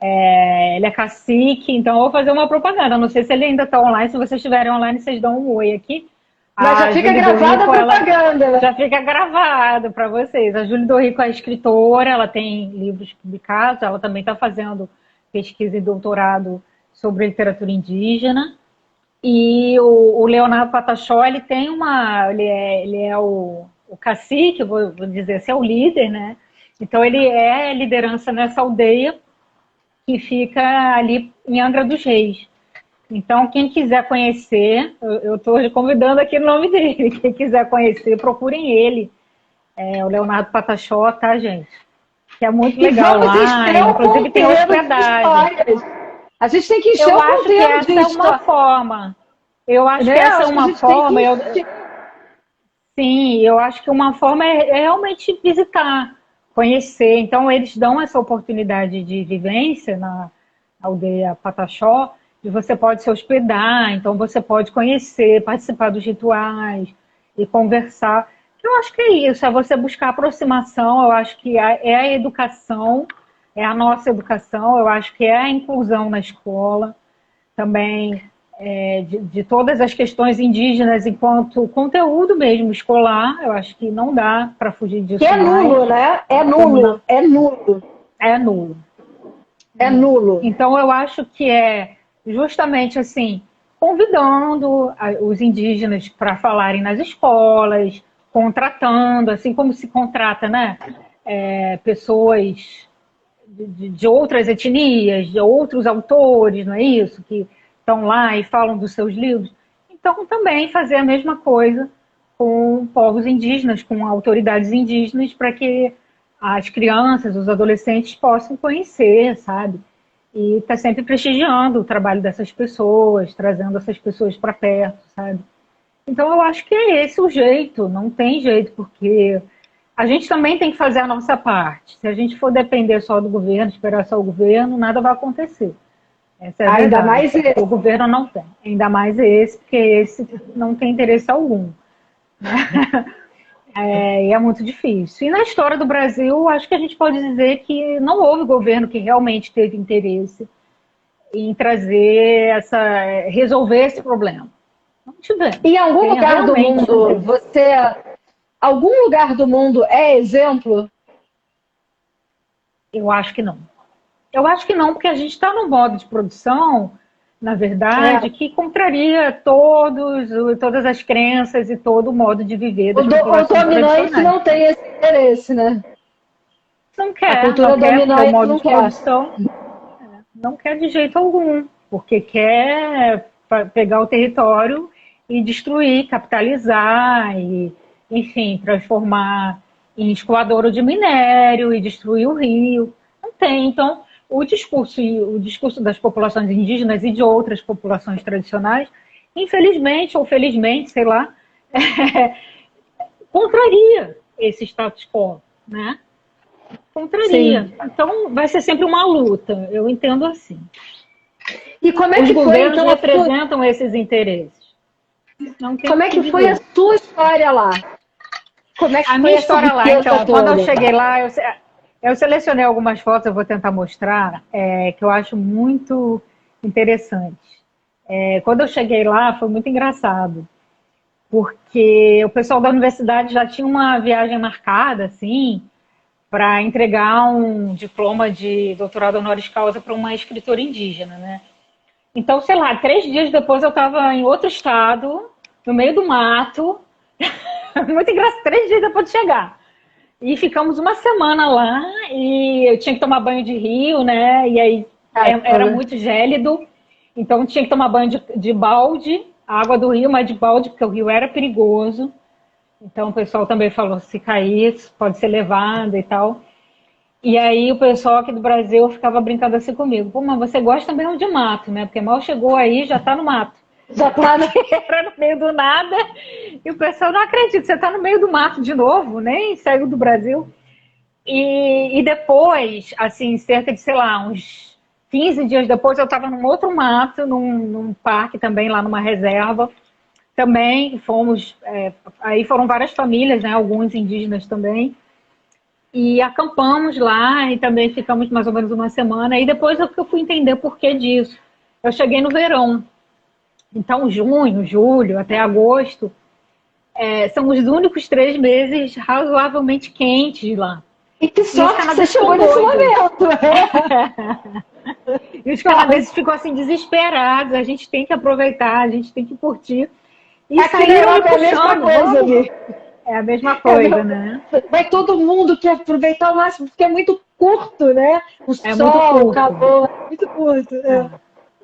Ele é cacique, então eu vou fazer uma propaganda. Não sei se ele ainda está online. Se vocês estiverem online, vocês dão um oi aqui. Mas já fica gravada a propaganda. Já fica gravado para vocês. A Júlia Dorrico é escritora, ela tem livros publicados, ela também está fazendo pesquisa e doutorado sobre literatura indígena. E o Leonardo Pataxó, ele tem ele é o cacique, vou dizer assim, é o líder, né? Então ele é liderança nessa aldeia que fica ali em Angra dos Reis. Então, quem quiser conhecer, eu estou convidando aqui o nome dele, quem quiser conhecer, procurem ele, o Leonardo Pataxó, tá, gente? Que é muito legal lá, inclusive tem hospedagem. A gente tem que encher o ponteiro Eu acho que essa é uma forma. Eu acho que essa é uma forma. Sim, eu acho que uma forma é realmente visitar, conhecer. Então, eles dão essa oportunidade de vivência na aldeia Pataxó, e você pode se hospedar, então você pode conhecer, participar dos rituais e conversar. Eu acho que é isso, é você buscar aproximação, eu acho que é a educação, é a nossa educação, eu acho que é a inclusão na escola, também de todas as questões indígenas enquanto conteúdo mesmo escolar, eu acho que não dá para fugir disso. Que é nulo, né? É nulo, é nulo. É nulo. É nulo. Então eu acho que é justamente assim, convidando os indígenas para falarem nas escolas, contratando, assim como se contrata, né? Pessoas de outras etnias, de outros autores, não é isso? Que estão lá e falam dos seus livros. Então, também fazer a mesma coisa com povos indígenas, com autoridades indígenas, para que as crianças, os adolescentes possam conhecer, sabe? E tá sempre prestigiando o trabalho dessas pessoas, trazendo essas pessoas para perto, sabe? Então, eu acho que é esse o jeito, não tem jeito, porque a gente também tem que fazer a nossa parte. Se a gente for depender só do governo, esperar só o governo, nada vai acontecer. Essa é a ainda verdade. Mais esse. O governo não tem. Ainda mais esse, porque esse não tem interesse algum. E é muito difícil. E na história do Brasil, acho que a gente pode dizer que não houve governo que realmente teve interesse em resolver esse problema. Não tivemos. Em algum lugar do mundo, algum lugar do mundo é exemplo? Eu acho que não. Eu acho que não, porque a gente está num modo de produção, na verdade, que contraria todas as crenças e todo o modo de viver das populações tradicionais. O dominante não tem esse interesse, né? Não quer. A cultura dominante não quer. Produção, não quer de jeito algum, porque quer pegar o território e destruir, capitalizar, e, enfim, transformar em escoadouro de minério e destruir o rio. Não tem, então... O discurso das populações indígenas e de outras populações tradicionais, infelizmente ou felizmente, sei lá, contraria esse status quo, né? Contraria. Sim. Então, vai ser sempre uma luta, eu entendo assim. E como é que os governos então, representam esses interesses? Como é que foi a sua história lá? Como é que a minha história lá, então, quando eu cheguei lá, eu selecionei algumas fotos, eu vou tentar mostrar, que eu acho muito interessante. Quando eu cheguei lá, foi muito engraçado, porque o pessoal da universidade já tinha uma viagem marcada, assim, para entregar um diploma de doutorado honoris causa para uma escritora indígena, né? Então, sei lá, 3 dias depois eu estava em outro estado, no meio do mato, muito engraçado, 3 dias depois de chegar. E ficamos uma semana lá, e eu tinha que tomar banho de rio, né? E aí era muito gélido, então tinha que tomar banho de balde, a água do rio, mas de balde, porque o rio era perigoso. Então o pessoal também falou, se cair, pode ser levado e tal. E aí o pessoal aqui do Brasil ficava brincando assim comigo, pô, mas você gosta mesmo de mato, né? Porque mal chegou aí, já tá no mato. Já tá era no meio do nada, e o pessoal não acredita, você tá no meio do mato de novo, nem saiu do Brasil. E depois, assim, cerca de, sei lá, uns 15 dias depois, eu estava num outro mato, num parque também, lá numa reserva. Também fomos, aí foram várias famílias, né, alguns indígenas também, e acampamos lá, e também ficamos mais ou menos uma semana, e depois eu fui entender o porquê disso. Eu cheguei no verão. Então, junho, julho, até agosto, são os únicos 3 meses razoavelmente quentes lá. E que sorte que você chegou nesse momento. E os canadenses ficam assim desesperados. A gente tem que aproveitar, a gente tem que curtir. E aqui na Europa é a mesma coisa, ali. É a mesma coisa, né? Vai todo mundo quer aproveitar o máximo, porque é muito curto, né? O sol, o calor, é muito curto.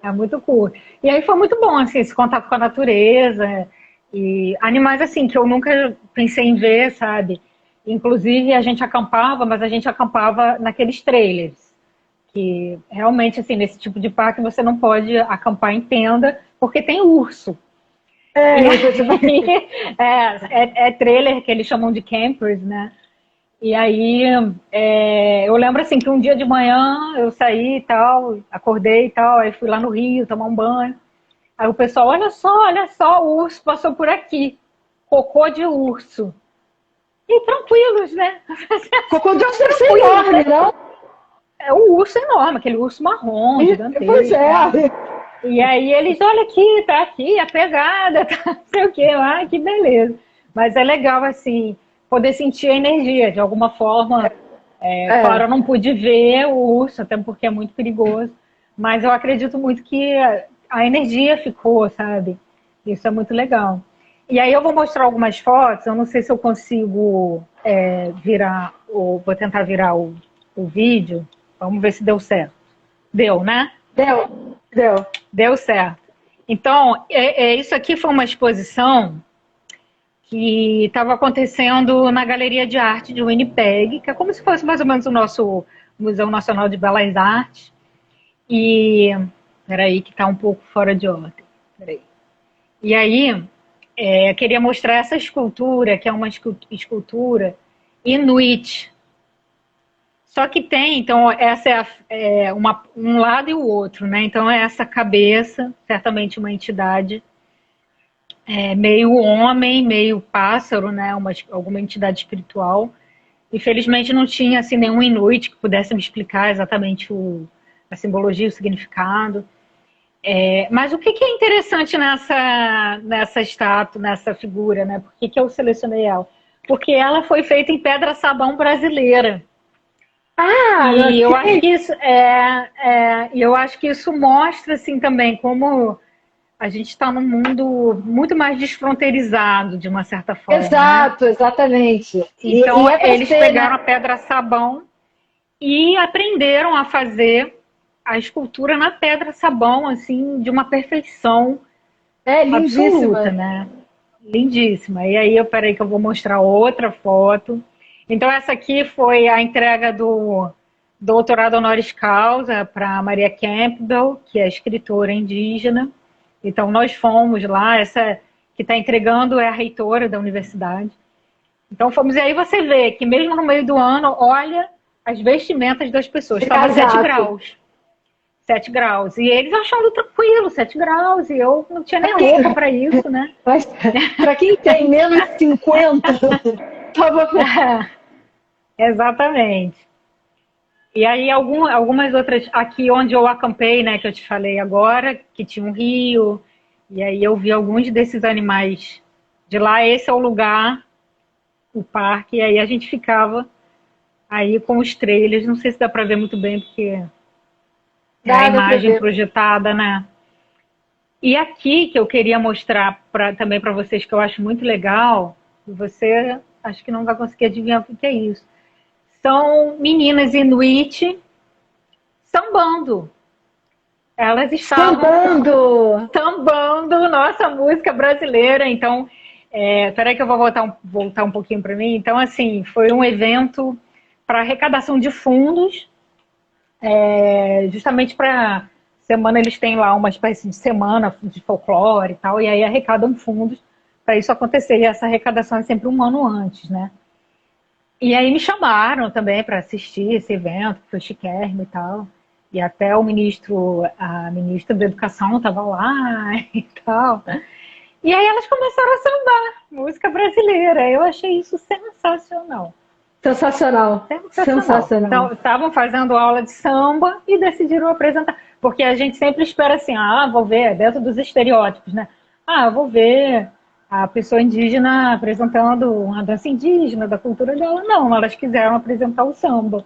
É muito curto. E aí foi muito bom, assim, esse contato com a natureza. E animais, assim, que eu nunca pensei em ver, sabe? Inclusive, a gente acampava, mas a gente acampava naqueles trailers. Que realmente, assim, nesse tipo de parque você não pode acampar em tenda, porque tem urso. É trailer que eles chamam de campers, né? E aí, eu lembro assim que um dia de manhã eu saí e tal, acordei e tal, aí fui lá no Rio tomar um banho. Aí o pessoal, olha só, o urso passou por aqui. Cocô de urso. E tranquilos, né? Cocô de urso é enorme, não? É um urso enorme, aquele urso marrom, gigantesco. Pois é. E aí eles, olha aqui, tá aqui, a pegada, tá não sei o quê, que beleza. Mas é legal, assim, poder sentir a energia, de alguma forma. Claro, eu não pude ver o urso, até porque é muito perigoso, mas eu acredito muito que a energia ficou, sabe? Isso é muito legal. E aí eu vou mostrar algumas fotos, eu não sei se eu consigo vou tentar virar o vídeo, vamos ver se deu certo. Deu, né? Deu certo. Então, isso aqui foi uma exposição que estava acontecendo na Galeria de Arte de Winnipeg, que é como se fosse mais ou menos o nosso Museu Nacional de Belas Artes. E, peraí, que está um pouco fora de ordem. Peraí. E aí, eu queria mostrar essa escultura, que é uma escultura inuit. Só que tem, então, essa um lado e o outro, né? Então, é essa cabeça, certamente uma entidade meio homem, meio pássaro, né? Alguma entidade espiritual. Infelizmente, não tinha assim, nenhum inuit que pudesse me explicar exatamente a simbologia, o significado. Mas o que é interessante nessa estátua, nessa figura, né? Por que eu selecionei ela? Porque ela foi feita em pedra-sabão brasileira. E eu acho que isso mostra assim também como a gente está num mundo muito mais desfronteirizado, de uma certa forma. Exato, né? Exatamente. Então, eles pegaram a pedra-sabão e aprenderam a fazer a escultura na pedra-sabão, assim, de uma perfeição absoluta, né? Lindíssima. E aí, peraí que eu vou mostrar outra foto. Então, essa aqui foi a entrega do doutorado honoris causa para Maria Campbell, que é escritora indígena. Então, nós fomos lá, essa que está entregando é a reitora da universidade. Então, fomos, e aí você vê que mesmo no meio do ano, olha as vestimentas das pessoas. Estava 7 graus. 7 graus. E eles achando tranquilo, 7 graus. E eu não tinha nem roupa para isso, né? Mas para quem tem menos 50, tava... Exatamente. E aí algumas outras, aqui onde eu acampei, né, que eu te falei agora, que tinha um rio, e aí eu vi alguns desses animais de lá. Esse é o lugar, o parque, e aí a gente ficava aí com os trailers. Não sei se dá para ver muito bem, porque é a imagem projetada, né? E aqui que eu queria mostrar também para vocês, que eu acho muito legal, e você acho que não vai conseguir adivinhar o que é isso. São meninas inuit sambando. Elas estavam sambando nossa música brasileira. Então, peraí que eu vou voltar um pouquinho para mim. Então, assim, foi um evento para arrecadação de fundos, justamente para semana eles têm lá uma espécie de semana de folclore e tal, e aí arrecadam fundos para isso acontecer. E essa arrecadação é sempre um ano antes, né? E aí me chamaram também para assistir esse evento, que foi chiquérrimo e tal. E até a ministra da Educação estava lá e tal. E aí elas começaram a sambar música brasileira. Eu achei isso sensacional. Sensacional. Então, estavam fazendo aula de samba e decidiram apresentar. Porque a gente sempre espera assim, vou ver, dentro dos estereótipos, né? Vou ver a pessoa indígena apresentando uma dança indígena da cultura dela. Não, elas quiseram apresentar o samba.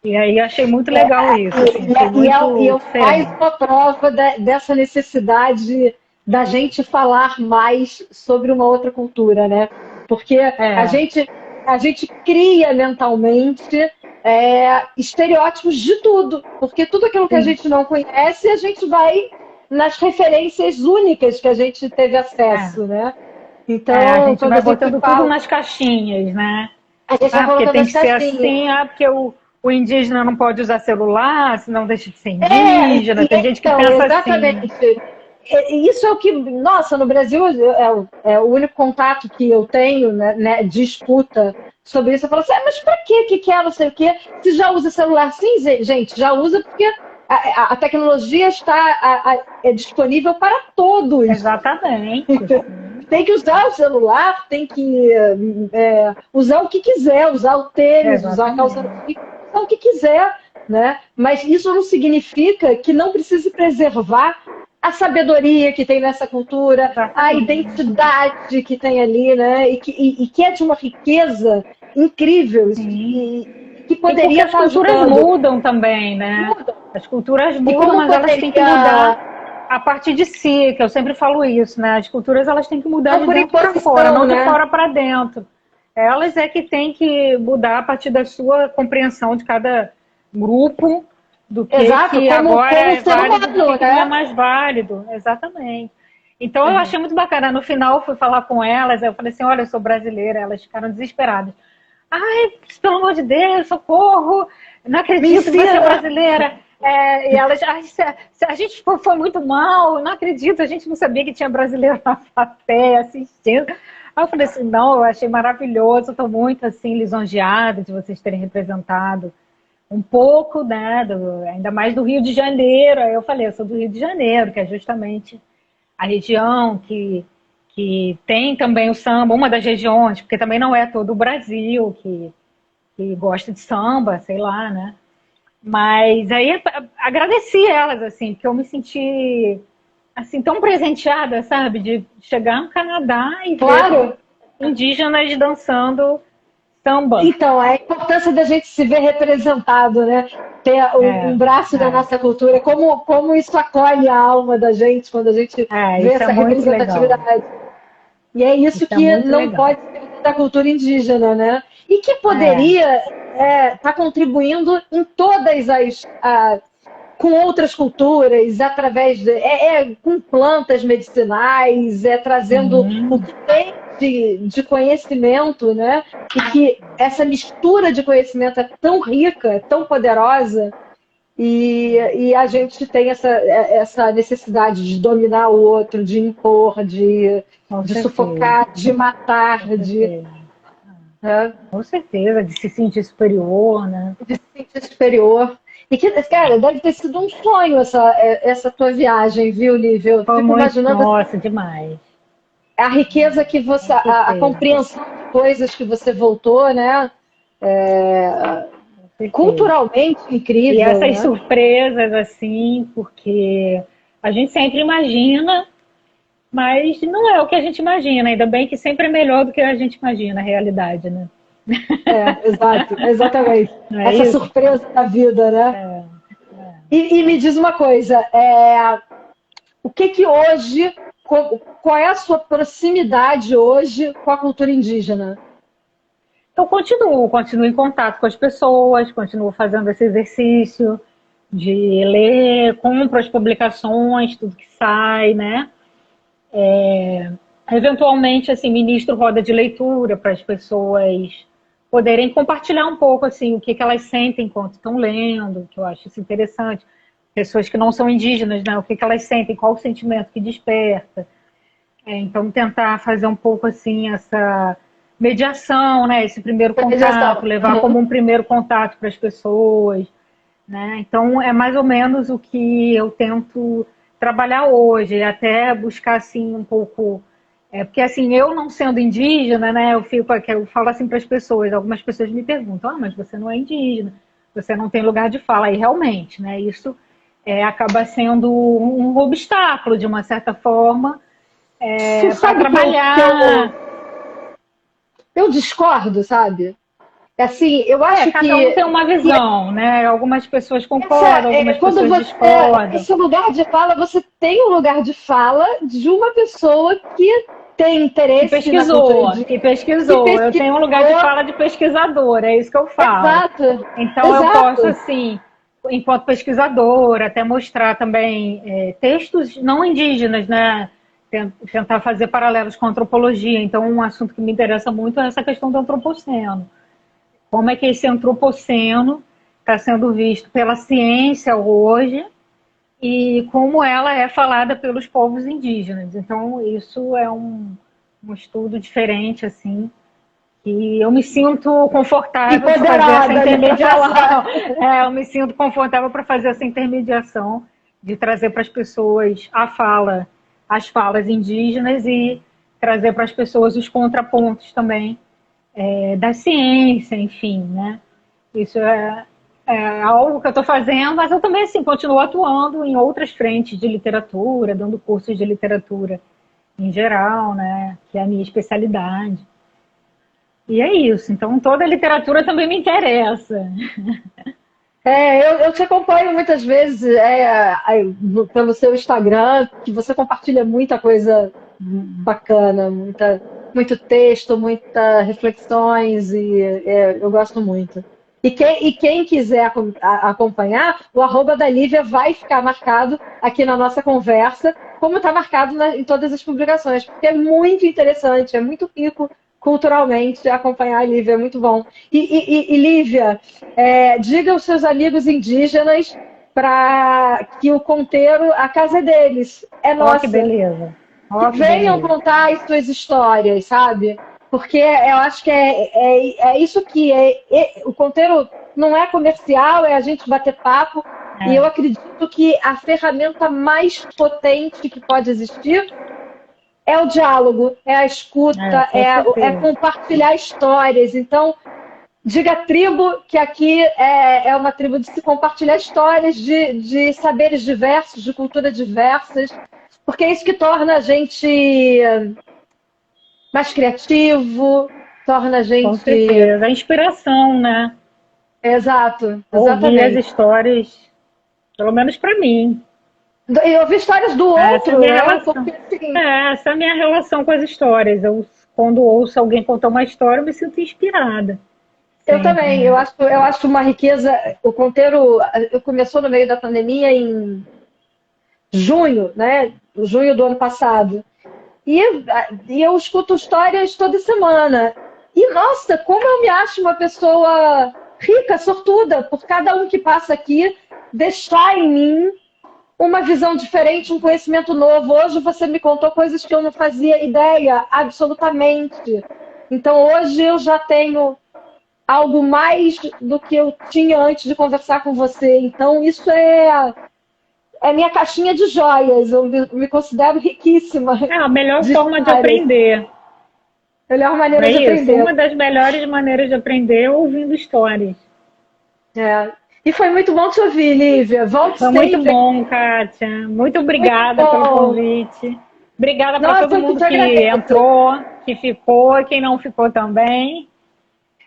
E aí achei muito legal isso. Assim, e eu faz uma prova dessa necessidade da gente falar mais sobre uma outra cultura, né? Porque a gente cria mentalmente estereótipos de tudo. Porque tudo aquilo que a gente não conhece, a gente vai nas referências únicas que a gente teve acesso, né? Então, a gente vai botando tudo nas caixinhas, né? A gente vai porque tem que ser caixinhas. assim, porque o indígena não pode usar celular, senão deixa de ser indígena. Tem gente que pensa exatamente. assim. Isso é o que, nossa, no Brasil é o único contato que eu tenho, né, de escuta sobre isso. Eu falo assim, mas pra que é não sei o quê? Se já usa celular? Sim, gente, já usa porque a tecnologia está disponível para todos. Exatamente. Tem que usar o celular, tem que usar o que quiser, usar o tênis, usar a calça, usar o que quiser, né? Mas isso não significa que não precise preservar a sabedoria que tem nessa cultura, a identidade que tem ali, né? E que é de uma riqueza incrível. Que poderia estar as culturas mudam também, né? As culturas mudam, mas elas têm que mudar a partir de si, que eu sempre falo isso, né? As culturas elas têm que mudar de dentro para fora, não de fora para dentro. Elas é que têm que mudar a partir da sua compreensão de cada grupo, do que agora é válido, do que não é mais válido. Exatamente. Então eu achei muito bacana. No final eu fui falar com elas, eu falei assim, olha, eu sou brasileira. Elas ficaram desesperadas. Ai, pelo amor de Deus, socorro, não acredito que você é brasileira. E elas, a gente foi muito mal, não acredito, a gente não sabia que tinha brasileiro na plateia assistindo. Aí eu falei assim, não, eu achei maravilhoso, estou muito assim lisonjeada de vocês terem representado um pouco, né, ainda mais do Rio de Janeiro. Aí eu falei, eu sou do Rio de Janeiro, que é justamente a região que tem também o samba, uma das regiões, porque também não é todo o Brasil que gosta de samba, sei lá, né? Mas aí agradeci elas, assim, porque eu me senti assim, tão presenteada, sabe? De chegar no Canadá e ver indígenas dançando samba. Então, a importância da gente se ver representado, né? Ter um braço da nossa cultura, como isso acolhe a alma da gente quando a gente vê essa representatividade. Legal. E é isso que não pode ser da cultura indígena, né? E que poderia estar contribuindo em todas com outras culturas, através com plantas medicinais, trazendo o que tem de conhecimento, né? E que essa mistura de conhecimento é tão rica, tão poderosa, e a gente tem essa necessidade de dominar o outro, de impor, de sufocar, de matar, Com certeza, de se sentir superior, né? De se sentir superior. E que, cara, deve ter sido um sonho essa tua viagem, viu, Lívia? Eu fico imaginando. Nossa, demais. A riqueza que você. A compreensão de coisas que você voltou, né? Culturalmente incrível. E essas surpresas, assim, porque a gente sempre imagina, mas não é o que a gente imagina. Ainda bem que sempre é melhor do que a gente imagina, a realidade, né? Exato, exatamente. Essa surpresa da vida, né? E me diz uma coisa, o que hoje, qual é a sua proximidade hoje com a cultura indígena? Eu continuo em contato com as pessoas, continuo fazendo esse exercício de ler, compro as publicações, tudo que sai, né? Eventualmente, assim, ministro roda de leitura para as pessoas poderem compartilhar um pouco, assim, o que elas sentem enquanto estão lendo, que eu acho isso interessante. Pessoas que não são indígenas, né? O que elas sentem, qual o sentimento que desperta. Então, tentar fazer um pouco, assim, essa mediação, né? Esse primeiro contato, levar como um primeiro contato para as pessoas, né? Então, é mais ou menos o que eu tento trabalhar hoje, até buscar, assim, um pouco... porque, assim, eu não sendo indígena, né? Eu falo assim para as pessoas, algumas pessoas me perguntam, mas você não é indígena, você não tem lugar de fala. E realmente, né? Isso acaba sendo um obstáculo, de uma certa forma, para trabalhar. Eu discordo, sabe? Assim, eu acho que... Cada um tem uma visão, né? Algumas pessoas concordam, algumas pessoas discordam. Esse lugar de fala, você tem um lugar de fala de uma pessoa que tem interesse... Que pesquisou. Eu tenho um lugar de fala de pesquisador, é isso que eu falo. Exato. Então eu posso, assim, enquanto pesquisadora, até mostrar também textos não indígenas, né? Tentar fazer paralelos com a antropologia. Então, um assunto que me interessa muito é essa questão do antropoceno. Como é que esse antropoceno está sendo visto pela ciência hoje e como ela é falada pelos povos indígenas. Então, isso é um estudo diferente, assim, e eu me sinto confortável para fazer essa intermediação. Eu me sinto confortável para fazer essa intermediação, de trazer para as pessoas as falas indígenas e trazer para as pessoas os contrapontos também da ciência, enfim, né? Isso é algo que eu estou fazendo, mas eu também, assim, continuo atuando em outras frentes de literatura, dando cursos de literatura em geral, né? Que é a minha especialidade. E é isso. Então, toda a literatura também me interessa. Eu te acompanho muitas vezes pelo seu Instagram, que você compartilha muita coisa bacana, muito texto, muitas reflexões, e eu gosto muito. E quem quiser acompanhar, o @ da Lívia vai ficar marcado aqui na nossa conversa, como está marcado em todas as publicações, porque é muito interessante, é muito rico culturalmente acompanhar a Lívia, é muito bom. E Lívia, diga aos seus amigos indígenas para que o Conteiro, a casa é deles, é nossa. Que beleza. Que venham contar as suas histórias, sabe? Porque eu acho que é isso que o Conteiro não é comercial, é a gente bater papo. E eu acredito que a ferramenta mais potente que pode existir é o diálogo, é a escuta, é compartilhar histórias. Então, diga tribo, que aqui é uma tribo de se compartilhar histórias, de saberes diversos, de culturas diversas, porque é isso que torna a gente mais criativo, torna a gente... Com certeza, a inspiração, né? Exato, exatamente. Ouvir as histórias, pelo menos para mim. E ouvir histórias do outro, né? Essa é a minha relação com as histórias. Quando ouço alguém contar uma história, eu me sinto inspirada. Eu também, eu acho uma riqueza. O Conteiro começou no meio da pandemia em junho, né? Junho do ano passado. E eu escuto histórias toda semana. E, nossa, como eu me acho uma pessoa rica, sortuda, por cada um que passa aqui, deixar em mim uma visão diferente, um conhecimento novo. Hoje você me contou coisas que eu não fazia ideia, absolutamente. Então, hoje eu já tenho algo mais do que eu tinha antes de conversar com você. Então, isso é minha caixinha de joias. Eu me considero riquíssima. É a melhor forma de aprender. Melhor maneira de aprender. Uma das melhores maneiras de aprender é ouvindo histórias. E foi muito bom te ouvir, Lívia. Volte sempre. Foi muito bom, Kátia. Muito obrigada pelo convite. Obrigada para todo mundo que entrou, que ficou e quem não ficou também.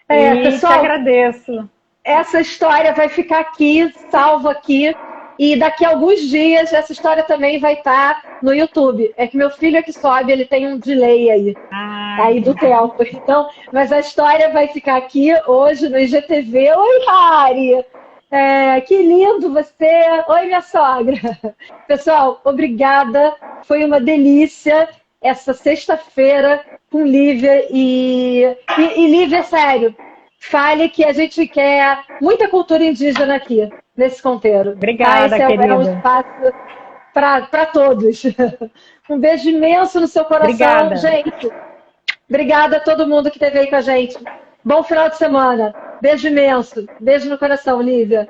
Pessoal, te agradeço. Essa história vai ficar aqui, salva aqui. E daqui a alguns dias essa história também vai estar no YouTube. É que meu filho é que sobe, ele tem um delay aí do tempo. Então, mas a história vai ficar aqui hoje no IGTV. Oi, Mari! Que lindo você! Oi, minha sogra! Pessoal, obrigada. Foi uma delícia essa sexta-feira com Lívia. E Lívia, sério, fale que a gente quer muita cultura indígena aqui, nesse Conteiro. Obrigada, querida. É um espaço para todos. Um beijo imenso no seu coração. Obrigada. Gente, obrigada a todo mundo que esteve aí com a gente. Bom final de semana. Beijo imenso. Beijo no coração, Lívia.